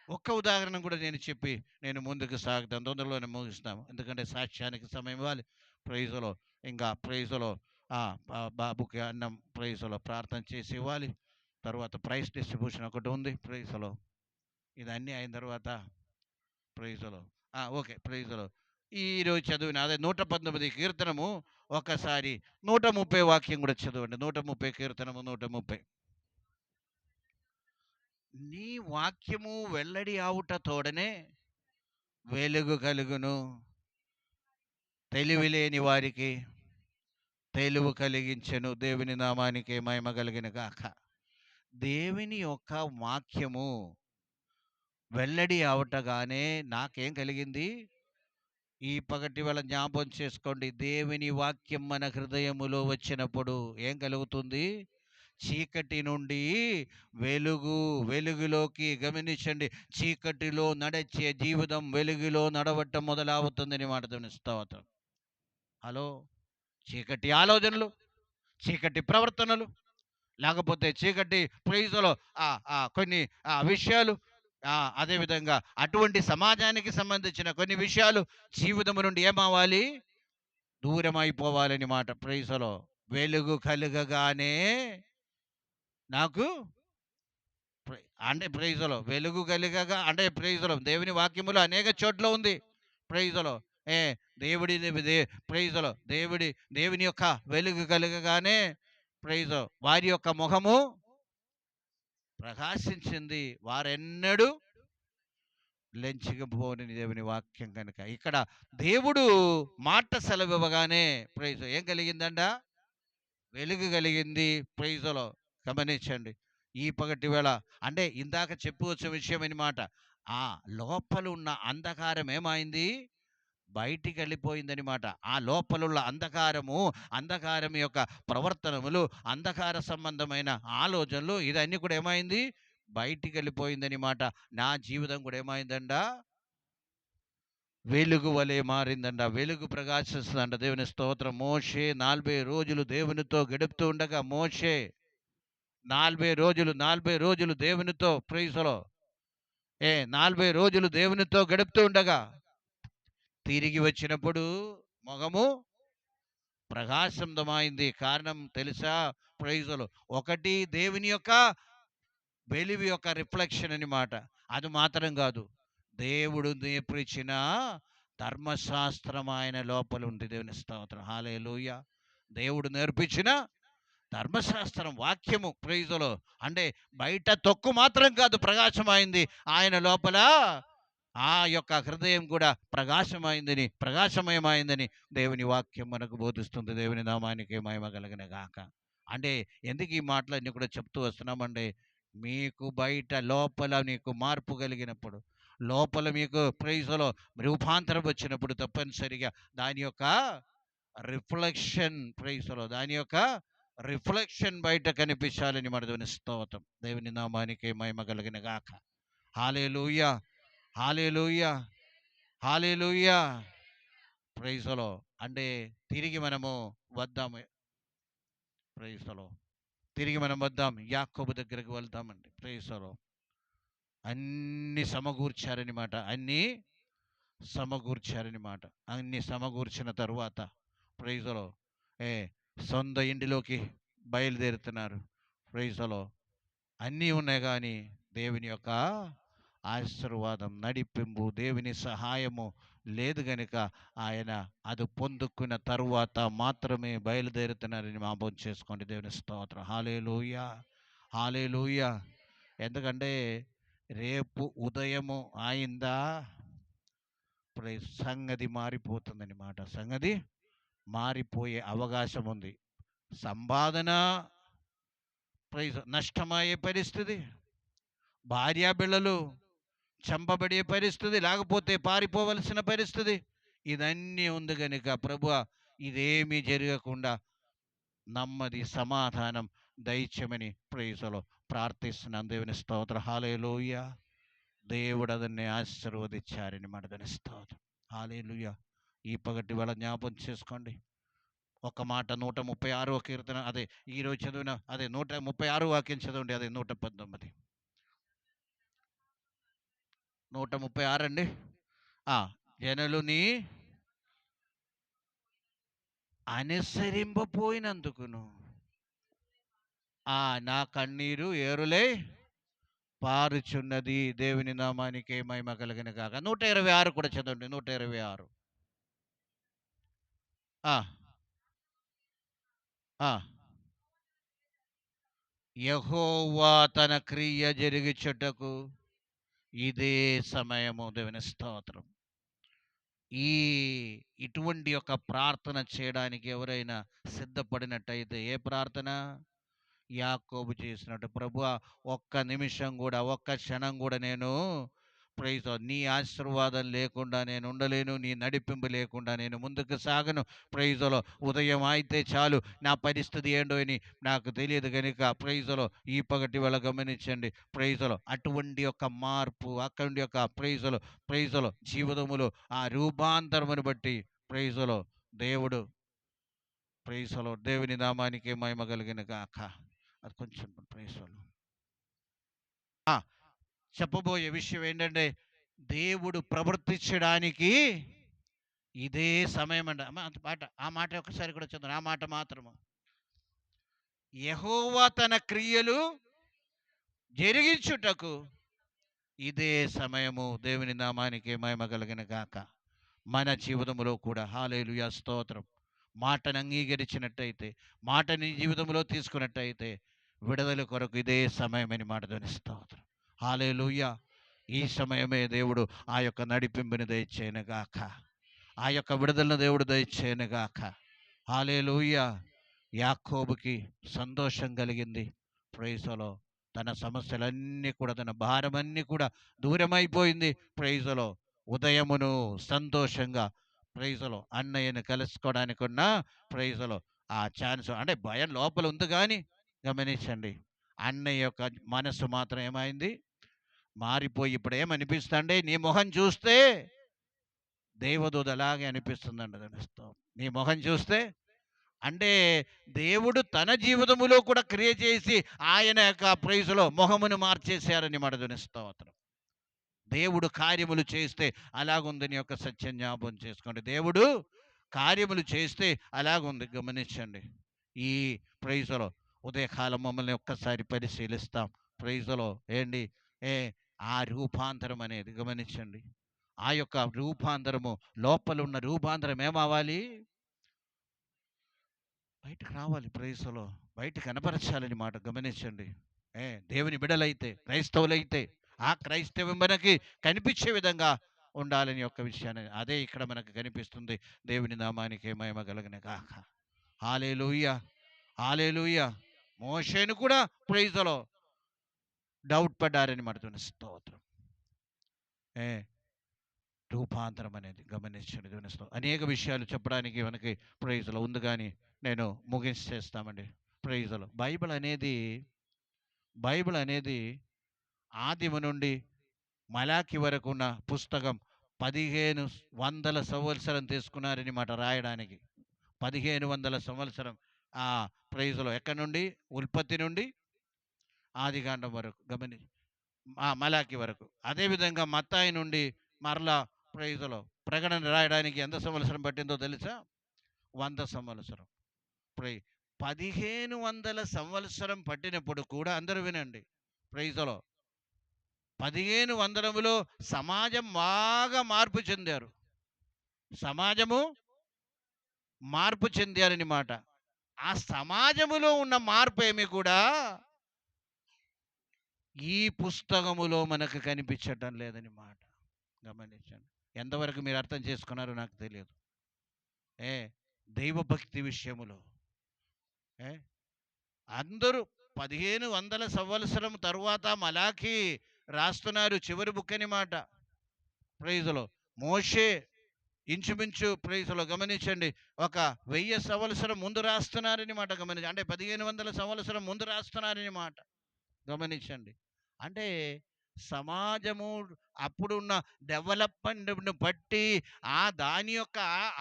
ఒక్క ఉదాహరణ కూడా నేను చెప్పి నేను ముందుకు సాగుతాను. తొందరలోనే ముగిస్తాము. ఎందుకంటే సాక్ష్యానికి సమయం ఇవ్వాలి. ప్రైజులో ఇంకా ప్రైజులో బాబుకి అన్నం ప్రైజులో ప్రార్థన చేసి ఇవ్వాలి. తర్వాత ప్రైజ్ డిస్ట్రిబ్యూషన్ ఒకటి ఉంది. ప్రైజులో ఇదన్నీ అయిన తర్వాత ప్రైజులో ఓకే. ప్రైజులో ఈరోజు చదివిన అదే 119 కీర్తనము ఒకసారి 130 వాక్యం కూడా చదవండి. 130 కీర్తనము 130. నీ వాక్యము వెల్లడి ఆవుట తోడనే వెలుగు కలుగును, తెలివి లేని వారికి తెలివి కలిగించెను. దేవుని నామానికి మహిమ కలిగిన గాక. దేవుని యొక్క వాక్యము వెల్లడి అవటగానే నాకేం కలిగింది? ఈ పగటి వేళ జ్ఞాపకం చేసుకోండి. దేవుని వాక్యం మన హృదయములో వచ్చినప్పుడు ఏం కలుగుతుంది? చీకటి నుండి వెలుగులోకి గమనించండి. చీకటిలో నడిచే జీవితం వెలుగులో నడవటం మొదలవుతుందని మాట స్తోత్రం. హలో, చీకటి ఆలోచనలు, చీకటి ప్రవర్తనలు, లేకపోతే చీకటి ప్రైజులో కొన్ని విషయాలు, అదేవిధంగా అటువంటి సమాజానికి సంబంధించిన కొన్ని విషయాలు జీవితం నుండి ఏమవ్వాలి? దూరం అయిపోవాలని మాట. ప్రైజులో వెలుగు కలుగగానే నాకు అంటే ప్రైజులో వెలుగు కలిగగా అంటే ప్రైజులో దేవుని వాక్యములో అనేక చోట్ల ఉంది. ప్రైజులో ప్రైజులో దేవుని యొక్క వెలుగు కలగగానే ప్రైజ్ వారి యొక్క ముఖము ప్రకాశించింది. వారెన్నడూ లెంచికపోని దేవుని వాక్యం కనుక ఇక్కడ దేవుడు మాట సెలవివ్వగానే ప్రైజ్ ఏం కలిగిందంట? వెలుగు కలిగింది. ప్రైజ్లో గమనించండి. ఈ పగటి వేళ అంటే ఇందాక చెప్పుకొచ్చే విషయం అన్నమాట. ఆ లోపల ఉన్న అంధకారం ఏమైంది? బయటికి వెళ్ళిపోయిందనమాట. ఆ లోపలున్న అంధకారము, అంధకారం యొక్క ప్రవర్తనములు, అంధకార సంబంధమైన ఆలోచనలు ఇదన్నీ కూడా ఏమైంది? బయటికి వెళ్ళిపోయిందనమాట. నా జీవితం కూడా ఏమైందంట? వెలుగు వలె మారిందంట. వెలుగు ప్రకాశిస్తుందంట. దేవుని స్తోత్రం. మోషే 40 రోజులు దేవునితో గడుపుతూ ఉండగా, మోషే 40 రోజులు దేవునితో ప్రైజ్లో 40 రోజులు దేవునితో గడుపుతూ ఉండగా తిరిగి వచ్చినప్పుడు మొగము ప్రకాశంతమైంది. కారణం తెలుసా? ప్రైజ్లో ఒకటి దేవుని యొక్క వెలుగు యొక్క రిఫ్లెక్షన్ అన్నమాట. అది మాత్రం కాదు, దేవుడు నేర్పించిన ధర్మశాస్త్రం ఆయన లోపల ఉంది. దేవుని స్తోత్రం. హల్లెలూయా. దేవుడు నేర్పించిన ధర్మశాస్త్రం వాక్యము ప్రైజులో అంటే బయట తొక్కు మాత్రం కాదు ప్రకాశమైంది, ఆయన లోపల ఆ యొక్క హృదయం కూడా ప్రకాశమయమైందని దేవుని వాక్యం మనకు బోధిస్తుంది. దేవుని నామానికి మహిమ కలుగును గాక. అంటే ఎందుకు ఈ మాటలన్నీ కూడా చెప్తూ వస్తున్నామంటే, మీకు బయట లోపల నీకు మార్పు కలిగినప్పుడు, లోపల మీకు ప్రైజ్లో రూపాంతరం వచ్చినప్పుడు తప్పనిసరిగా దాని యొక్క రిఫ్లెక్షన్ ప్రైజ్లో దాని యొక్క రిఫ్లెక్షన్ బయట కనిపించాలని మన దేవుని స్తోత్రం. దేవుని నామానికి మహిమ కలిగిన గాక. హల్లెలూయా, హల్లెలూయా, హల్లెలూయా. ప్రైజ్లో అంటే తిరిగి మనము వద్దాము. ప్రైజ్లో తిరిగి మనం వద్దాం. యాకోబు దగ్గరికి వెళ్తామండి. ప్రైజ్లో అన్ని సమకూర్చారనమాట. అన్ని సమకూర్చిన తరువాత ప్రైజ్లో సొంత ఇంటిలోకి బయలుదేరుతున్నారు. ప్రైజ్లో అన్నీ ఉన్నాయి కానీ దేవుని యొక్క ఆశీర్వాదం, నడిపింపు, దేవుని సహాయము లేదు గనుక ఆయన అది పొందుకున్న తరువాత మాత్రమే బయలుదేరుతున్నారని మాబోధ చేసుకోండి. దేవుని స్తోత్రం. హల్లెలూయా, హల్లెలూయా. ఎందుకంటే రేపు ఉదయము ఆయిందా సంగతి మారిపోతుందన్నమాట. సంగతి మారిపోయే అవకాశం ఉంది. సంపాదన నష్టమయ్యే పరిస్థితి, భార్యాబిళ్ళలు చంపబడే పరిస్థితి, లేకపోతే పారిపోవలసిన పరిస్థితి, ఇదన్నీ ఉంది కనుక ప్రభువా ఇదేమీ జరగకుండా నెమ్మది సమాధానం దయచేయమని ప్రైజ్లో ప్రార్థిస్తున్నాను. దేవుని స్తోత్రం. హల్లెలూయా. దేవుడు అదన్ని ఆశీర్వదించారని మన దేవుని స్తోత్రం. హల్లెలూయా. ఈ పగటి వేళ జ్ఞాపకం చేసుకోండి. ఒక మాట 136వ కీర్తన, అదే ఈరోజు చదివిన అదే 136 వాక్యం చదవండి. అదే 119, 136 అండి. జనులు నీ అనుసరింపపోయినందుకును నా కన్నీరు ఏరులై పారుచున్నది. దేవుని నామానికి మహిమ కలిగిన కాక. 126 కూడా చదవండి. 126. యెహోవా తన క్రియ జరిగించుటకు ఇదే సమయము. దేవుని స్తోత్రం. ఇటువంటి యొక్క ప్రార్థన చేయడానికి ఎవరైనా సిద్ధపడినట్టయితే, ఏ ప్రార్థన? యాకోబు చేసినట్టు, ప్రభువా ఒక్క నిమిషం కూడా, ఒక్క క్షణం కూడా నేను ప్రైజ్ నీ ఆశీర్వాదం లేకుండా నేను ఉండలేను, నీ నడిపింపు లేకుండా నేను ముందుకు సాగను. ప్రైజ్లో ఉదయం అయితే చాలు నా పరిస్థితి ఏంటో అని నాకు తెలియదు కనుక ప్రైజ్లో ఈ పగటి వేళ గమనించండి. ప్రైజ్లో అటువంటి యొక్క మార్పు, అక్కడి యొక్క ప్రైజ్లో జీవితములో ఆ రూపాంతరమును బట్టి ప్రైజ్లో దేవుడు ప్రైజ్లో దేవుని నామానికి మహిమ కలిగిన గాక. అది కొంచెం ప్రైజ్లో చెప్పబోయే విషయం ఏంటంటే, దేవుడు ప్రవర్తించడానికి ఇదే సమయం అంట. ఆ మాట ఒకసారి కూడా చదువు. ఆ మాట మాత్రము. యెహోవా తన క్రియలు జరిగించుటకు ఇదే సమయము. దేవుని నామానికి మహిమ కలిగిన గాక. మన జీవితంలో కూడా హల్లెలూయా స్తోత్రం. మాటను అంగీకరించినట్టయితే, మాటని జీవితంలో తీసుకున్నట్టయితే విడుదల కొరకు ఇదే సమయమని మాట స్తోత్రం. హల్లెలూయా. ఈ సమయమే దేవుడు ఆ యొక్క నడిపింపుని దయచేయనుగాక, ఆ యొక్క విడుదలను దేవుడు దయచేయనుగాక. హల్లెలూయా. యాకోబుకి సంతోషం కలిగింది. ప్రైజులో తన సమస్యలన్నీ కూడా, తన భారమన్నీ కూడా దూరమైపోయింది. ప్రైజులో ఉదయమును సంతోషంగా ప్రైజులో అన్నయ్యను కలుసుకోవడానికి ఉన్న ప్రైజులో ఆ ఛాన్స్, అంటే భయం లోపల ఉంది కానీ గమనించండి, అన్నయ్య యొక్క మనసు మాత్రం ఏమైంది, మారిపోయి ఇప్పుడు ఏమనిపిస్తుందండి, నీ మొహం చూస్తే దేవదూత అలాగే అనిపిస్తుందండి. నీ మొహం చూస్తే అంటే దేవుడు తన జీవితములో కూడా క్రియ చేసి ఆయన యొక్క ప్రైజులో మొహమును మార్చేశారని మాట స్తోత్రం. దేవుడు కార్యములు చేస్తే అలాగుందని యొక్క సత్యం జ్ఞాపం చేసుకోండి. దేవుడు కార్యములు చేస్తే అలాగుంది. గమనించండి. ఈ ప్రైజులో ఉదయకాలం మమ్మల్ని ఒక్కసారి పరిశీలిస్తాం. ప్రైజులో ఏంటి ఏ ఆ రూపాంతరం అనేది గమనించండి. ఆ యొక్క రూపాంతరము, లోపల ఉన్న రూపాంతరం ఏమవ్వాలి, బయటకు రావాలి. ప్రైజులో బయట కనపరచాలని మాట గమనించండి. దేవుని బిడలైతే, క్రైస్తవులైతే ఆ క్రైస్తవం మనకి కనిపించే విధంగా ఉండాలని యొక్క విషయాన్ని అదే ఇక్కడ మనకు కనిపిస్తుంది. దేవుని నామానికి మహిమ కలుగును గాక. హల్లెలూయా, హల్లెలూయా. మోషేను కూడా ప్రైజులో డౌట్ పడ్డారని మాట స్తోత్రం. రూపాంతరం అనేది గమనించండి. అనేక విషయాలు చెప్పడానికి మనకి ప్రైజులో ఉంది కానీ నేను ముగించేస్తామండి. ప్రైజులో బైబిల్ అనేది ఆదిమ నుండి మలాకి వరకు ఉన్న పుస్తకం 1500 సంవత్సరం తీసుకున్నారని మాట రాయడానికి. 1500 సంవత్సరం ఆ ప్రైజులో ఎక్కడి నుండి, ఉల్పత్తి నుండి ఆదికాండం వరకు మలాకి వరకు. అదేవిధంగా మత్తాయి నుండి మరలా ప్రైజులో ప్రకటన రాయడానికి ఎంత సంవత్సరం పట్టిందో తెలుసా? 100 సంవత్సరం. 1500 సంవత్సరం పట్టినప్పుడు కూడా అందరూ వినండి. ప్రైజులో 1500లో సమాజం బాగా మార్పు చెందారు. సమాజము మార్పు చెందారని మాట. ఆ సమాజములో ఉన్న మార్పు ఏమి కూడా ఈ పుస్తకములో మనకు కనిపించటం లేదని మాట గమనించండి. ఎంతవరకు మీరు అర్థం చేసుకున్నారో నాకు తెలియదు. దైవభక్తి విషయములో అందరూ 1500 సంవత్సరం తరువాత మలాకి రాస్తున్నారు చివరి బుక్ అని మాట. ప్రైజులో మోషే ఇంచుమించు ప్రైజులో గమనించండి 1000 సంవత్సరం ముందు రాస్తున్నారని మాట గమనించండి. అంటే 1500 సంవత్సరం ముందు రాస్తున్నారని మాట గమనించండి. అంటే సమాజము అప్పుడున్న డెవలప్మెంట్ను బట్టి దాని యొక్క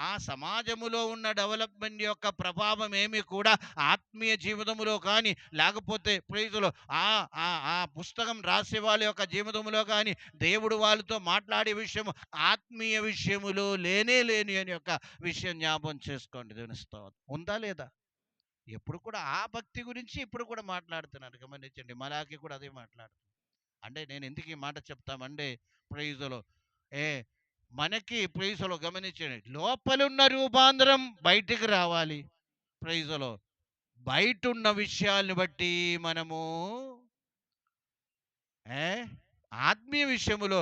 ఆ సమాజములో ఉన్న డెవలప్మెంట్ యొక్క ప్రభావం ఏమి కూడా ఆత్మీయ జీవితంలో కానీ లేకపోతే ప్రైజులో ఆ పుస్తకం రాసే వాళ్ళ యొక్క జీవితంలో కానీ దేవుడు వాళ్ళతో మాట్లాడే విషయం ఆత్మీయ విషయములో లేని అని యొక్క విషయం జ్ఞాపం చేసుకోండి. దేవుని స్తోత్రం. ఉందా లేదా? ఎప్పుడు కూడా ఆ భక్తి గురించి ఇప్పుడు కూడా మాట్లాడుతున్నారు. గమనించండి, మలాకి కూడా అదే మాట్లాడుతుంది. అంటే నేను ఎందుకు ఈ మాట చెప్తామంటే ప్రైజులో మనకి ప్రైజులో గమనించండి, లోపలున్న రూపాంతరం బయటికి రావాలి. ప్రైజులో బయట ఉన్న విషయాలను బట్టి మనము ఆత్మీయ విషయములో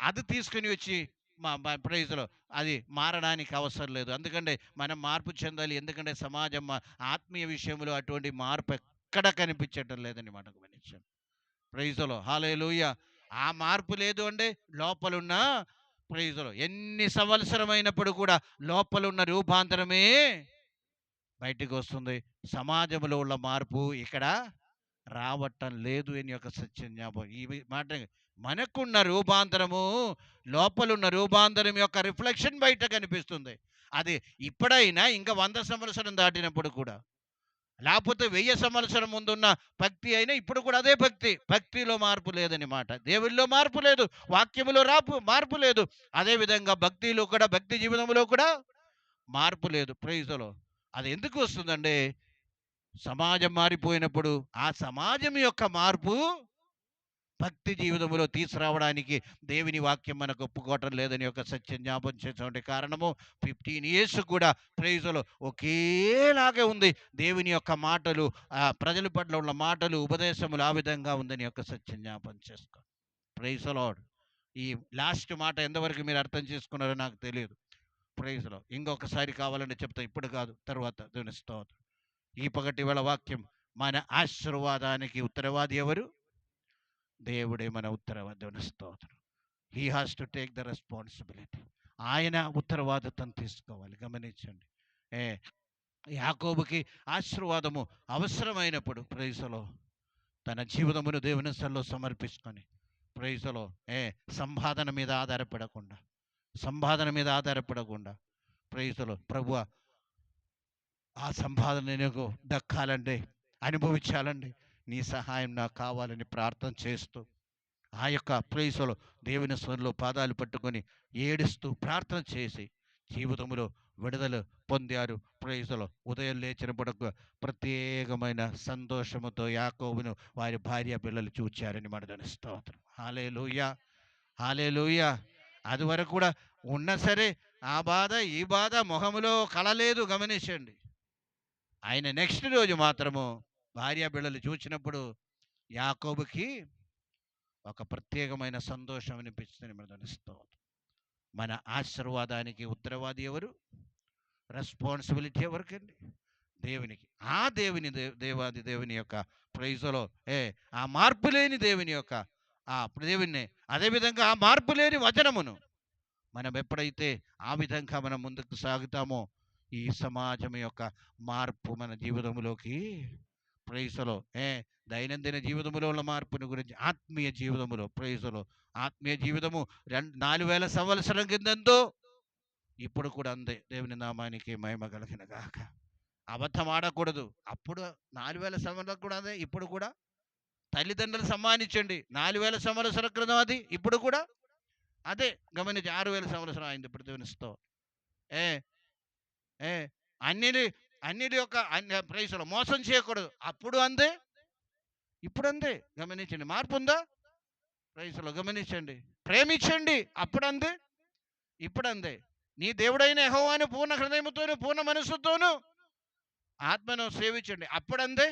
అది తీసుకుని వచ్చి మా ప్రైజులో అది మారడానికి అవసరం లేదు. ఎందుకంటే మనం మార్పు చెందాలి. ఎందుకంటే సమాజం ఆత్మీయ విషయంలో అటువంటి మార్పు ఎక్కడ కనిపించటం లేదని మాట గమనించండి. ప్రైజులో హల్లెలూయా. ఆ మార్పు లేదు అంటే లోపలున్న ప్రైజులో ఎన్ని సంవత్సరమైనప్పుడు కూడా లోపలున్న రూపాంతరమే బయటికి వస్తుంది. సమాజంలో ఉన్న మార్పు ఇక్కడ రావటం లేదు అని యొక్క సత్యం జ్ఞాపకం. ఈ మాట మనకున్న రూపాంతరము, లోపలున్న రూపాంతరం యొక్క రిఫ్లెక్షన్ బయట కనిపిస్తుంది. అది ఇప్పుడైనా ఇంకా 100 సంవత్సరం దాటినప్పుడు కూడా, లేకపోతే 1000 సంవత్సరం ముందున్న భక్తి అయినా ఇప్పుడు కూడా అదే భక్తిలో మార్పు లేదని మాట. దేవుల్లో మార్పు లేదు, వాక్యములో మార్పు లేదు. అదేవిధంగా భక్తిలో కూడా, భక్తి జీవితంలో కూడా మార్పు లేదు. ప్రైజులో అది ఎందుకు వస్తుందంటే సమాజం మారిపోయినప్పుడు ఆ సమాజం యొక్క మార్పు భక్తి జీవితంలో తీసుకురావడానికి దేవుని వాక్యం మనకు ఒప్పుకోవటం లేదని ఒక సత్యం జ్ఞాపం చేసే కారణము 15 years కూడా ప్రైజులో ఒకేలాగే ఉంది. దేవుని యొక్క మాటలు, ప్రజల పట్ల ఉన్న మాటలు, ఉపదేశములు ఆ విధంగా ఉందని ఒక సత్యం జ్ఞాపం చేసుకో. Praise lord. ఈ లాస్ట్ మాట ఎంతవరకు మీరు అర్థం చేసుకున్నారో నాకు తెలియదు. Praise lord. ఇంకొకసారి కావాలంటే చెప్తా, ఇప్పుడు కాదు, తర్వాత. దేవుని స్తోత్రం. ఈ పగటి వేళ వాక్యం, మన ఆశీర్వాదానికి ఉత్తరవాది ఎవరు? దేవుడే మన ఉత్తరవాది. దేవుని స్తోత్రం. He has to take the responsibility. ఆయన ఉత్తరవాదితను తీసుకోవాలి. గమనించండి. ఏ యాకోబుకి ఆశీర్వాదము అవసరమైనప్పుడు ప్రైజలో తన జీవితమును దేవుని సన్నిధిలో సమర్పించుకొని ప్రైజలో సంపాదన మీద ఆధారపడకుండా ప్రైజలో, ప్రభువా ఆ సంపాదన నీకు దక్కాలండి, అనుభవించాలండి, నీ సహాయం నాకు కావాలని ప్రార్థన చేస్తూ ఆ యొక్క ప్రైజలో దేవుని సన్నిధిలో పాదాలు పట్టుకొని ఏడుస్తూ ప్రార్థన చేసి జీవితంలో విడుదల పొందారు. ప్రైజలో ఉదయం లేచినప్పుడు ప్రత్యేకమైన సంతోషముతో యాకోబును వారి భార్య పిల్లలు చూచారని మన స్తోత్రం. హల్లెలూయా, హల్లెలూయా. అది వరకు కూడా ఉన్నా సరే ఆ బాధ ఈ బాధ మొహములో కళలేదు. గమనించండి. ఆయన నెక్స్ట్ రోజు మాత్రము భార్య బిడ్డలు చూచినప్పుడు యాకోబుకి ఒక ప్రత్యేకమైన సంతోషం అనిపిస్తుంది. మన స్తోత్రం. మన ఆశీర్వాదానికి ఉత్తరవాది ఎవరు? రెస్పాన్సిబిలిటీ ఎవరికండి? దేవునికి. ఆ దేవుని దేవాది దేవుని యొక్క ప్రైజలో ఆ మార్పు లేని దేవుని యొక్క ఆ దేవుణ్ణి, అదేవిధంగా ఆ మార్పు లేని వచనమును మనం ఎప్పుడైతే ఆ విధంగా మనం ముందుకు సాగుతామో ఈ సమాజం యొక్క మార్పు మన జీవితంలోకి ప్రైజలో దైనందిన జీవితంలో ఉన్న మార్పుని గురించి, ఆత్మీయ జీవితంలో ప్రైజలో, ఆత్మీయ జీవితము 4000 సంవత్సరం కిందంతో ఇప్పుడు కూడా అందే. దేవుని నామానికి మహిమ కలిగిన గాక. అబద్ధం ఆడకూడదు. అప్పుడు 4000 సంవత్సరాలు కూడా అదే, ఇప్పుడు కూడా. తల్లిదండ్రులు సమ్మానించండి, 4000 సంవత్సరాల క్రితం అది, ఇప్పుడు కూడా అదే. గమనించి 6000 సంవత్సరం అయింది ఇప్పుడు. దేవునిస్తో ఏ ఏ అన్నిటి యొక్క ప్రైసులు మోసం చేయకూడదు, అప్పుడు అందే, ఇప్పుడు అందే. గమనించండి. మార్పు ఉందా? ప్రైసులు గమనించండి. ప్రేమించండి, అప్పుడు అందే, ఇప్పుడు అందే. నీ దేవుడైన యెహోవాను పూర్ణ హృదయముతోను పూర్ణ మనస్సుతోను ఆత్మను సేవించండి, అప్పుడందే,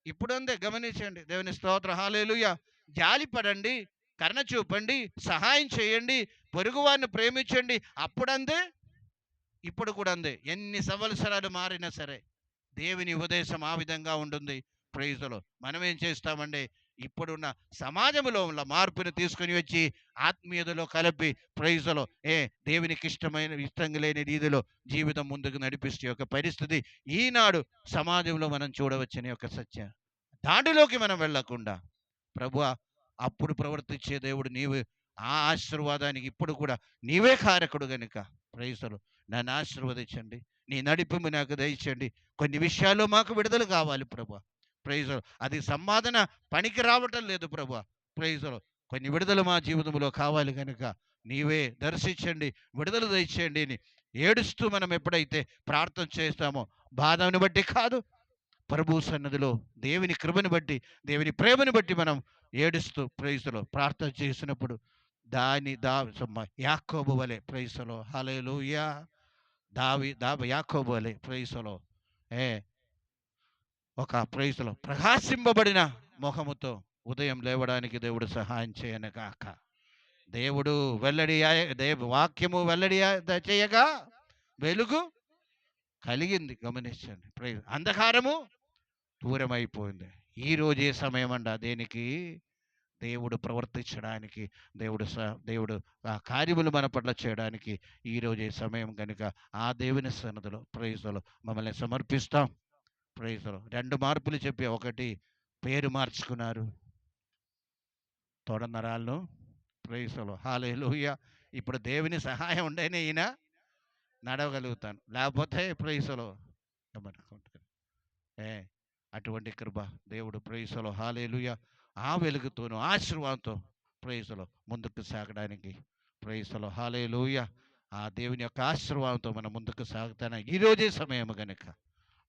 ఇప్పుడందే. గమనించండి. దేవుని స్తోత్రం. హల్లెలూయా. జాలిపడండి, కరుణ చూపండి, సహాయం చేయండి, పొరుగువారిని ప్రేమించండి, అప్పుడందే, ఇప్పుడు కూడా అందే. ఎన్ని సంవత్సరాలు మారినా సరే దేవుని ఉపదేశం ఆ విధంగా ఉంటుంది. ప్రైజులో మనం ఏం చేస్తామండి? ఇప్పుడున్న సమాజంలో ఉన్న మార్పుని తీసుకొని వచ్చి ఆత్మీయతలో కలిపి ప్రైజులో దేవునికి ఇష్టంగా లేని రీతిలో జీవితం ముందుకు నడిపిస్తే ఒక పరిస్థితి ఈనాడు సమాజంలో మనం చూడవచ్చని ఒక సత్యం. దాంట్లోకి మనం వెళ్ళకుండా ప్రభువా అప్పుడు ప్రవర్తించే దేవుడు నీవు, ఆ ఆశీర్వాదానికి ఇప్పుడు కూడా నీవే కారకుడు గనుక ప్రైజులో నన్ను ఆశీర్వదించండి, నీ నడిపింపు నాకు దయచండి. కొన్ని విషయాల్లో మాకు విడుదల కావాలి ప్రభువా. ప్రైజులో అది సంపాదన పనికి రావటం లేదు ప్రభువా. ప్రైజులో కొన్ని విడుదల మా జీవితంలో కావాలి కనుక నీవే దర్శించండి, విడుదల దయచేయండి అని ఏడుస్తూ మనం ఎప్పుడైతే ప్రార్థన చేస్తామో, బాధను బట్టి కాదు, ప్రభు సన్నిధిలో దేవుని కృపను బట్టి, దేవుని ప్రేమను బట్టి మనం ఏడుస్తూ ప్రైజులో ప్రార్థన చేసినప్పుడు యాకోబు వలె ప్రైజులో, హల్లెలూయా, యాకోబు వలె ప్రైజులో ఒక ప్రైజులో ప్రకాశింపబడిన మొహముతో ఉదయం లేవడానికి దేవుడు సహాయం చేయనగాక. దేవుడు వాక్యము వెల్లడి చేయగా వెలుగు కలిగింది. గమనించండి. అంధకారము దూరమైపోయింది. ఈ రోజే సమయం అంట దేనికి? దేవుడు ప్రవర్తించడానికి, దేవుడు ఆ కార్యములు మన పట్ల చేయడానికి ఈరోజే సమయం కనుక ఆ దేవుని సన్నిధిలో ప్రైజులో మమ్మల్ని సమర్పిస్తాం. ప్రైజులో 2 మార్పులు చెప్పి, ఒకటి పేరు మార్చుకున్నారు, తొడనరాలను. ప్రైజులో హల్లెలూయా. ఇప్పుడు దేవుని సహాయం ఉండేనే ఈయన నడవగలుగుతాను, లేకపోతే ప్రైజులో అటువంటి కృప దేవుడు ప్రైజులో హల్లెలూయా ఆ వెలుగుతోను ఆశీర్వాదంతో ప్రైజులో ముందుకు సాగడానికి ప్రైజులో హల్లెలూయా ఆ దేవుని యొక్క ఆశీర్వాదంతో మనం ముందుకు సాగుతాను ఈరోజే సమయం కనుక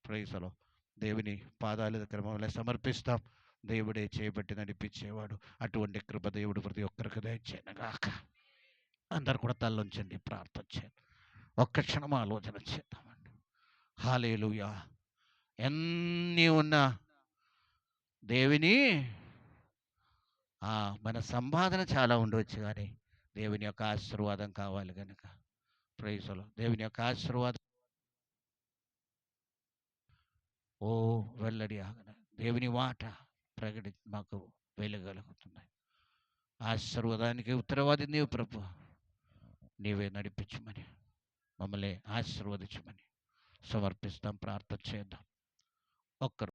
ప్రైజులో దేవుని పాదాల దగ్గర మమ్మల్ని సమర్పిస్తాం. దేవుడే చేపట్టి నడిపించేవాడు. అటువంటి కృప దేవుడు ప్రతి ఒక్కరికి దయచేయనగాక. అందరు కూడా తల్లుంచండి, ప్రార్థన చేయండి, ఒక్క క్షణం ఆలోచన చేద్దామండి. హల్లెలూయా. ఎన్ని ఉన్నా దేవుని మన సంపాదన చాలా ఉండవచ్చు కానీ దేవుని యొక్క ఆశీర్వాదం కావాలి కనుక ప్రైజ్లో దేవుని యొక్క ఆశీర్వాదం వెల్లడి ఆగన దేవుని మాట మాకు వెలుగలుగుతుంది. ఆశీర్వాదానికి ఉత్తరవాది నీవు ప్రభు, నీవే నడిపించమని మమ్మల్ని ఆశీర్వదించమని సమర్పిస్తాం, ప్రార్థన చేద్దాం. ఒక్కరు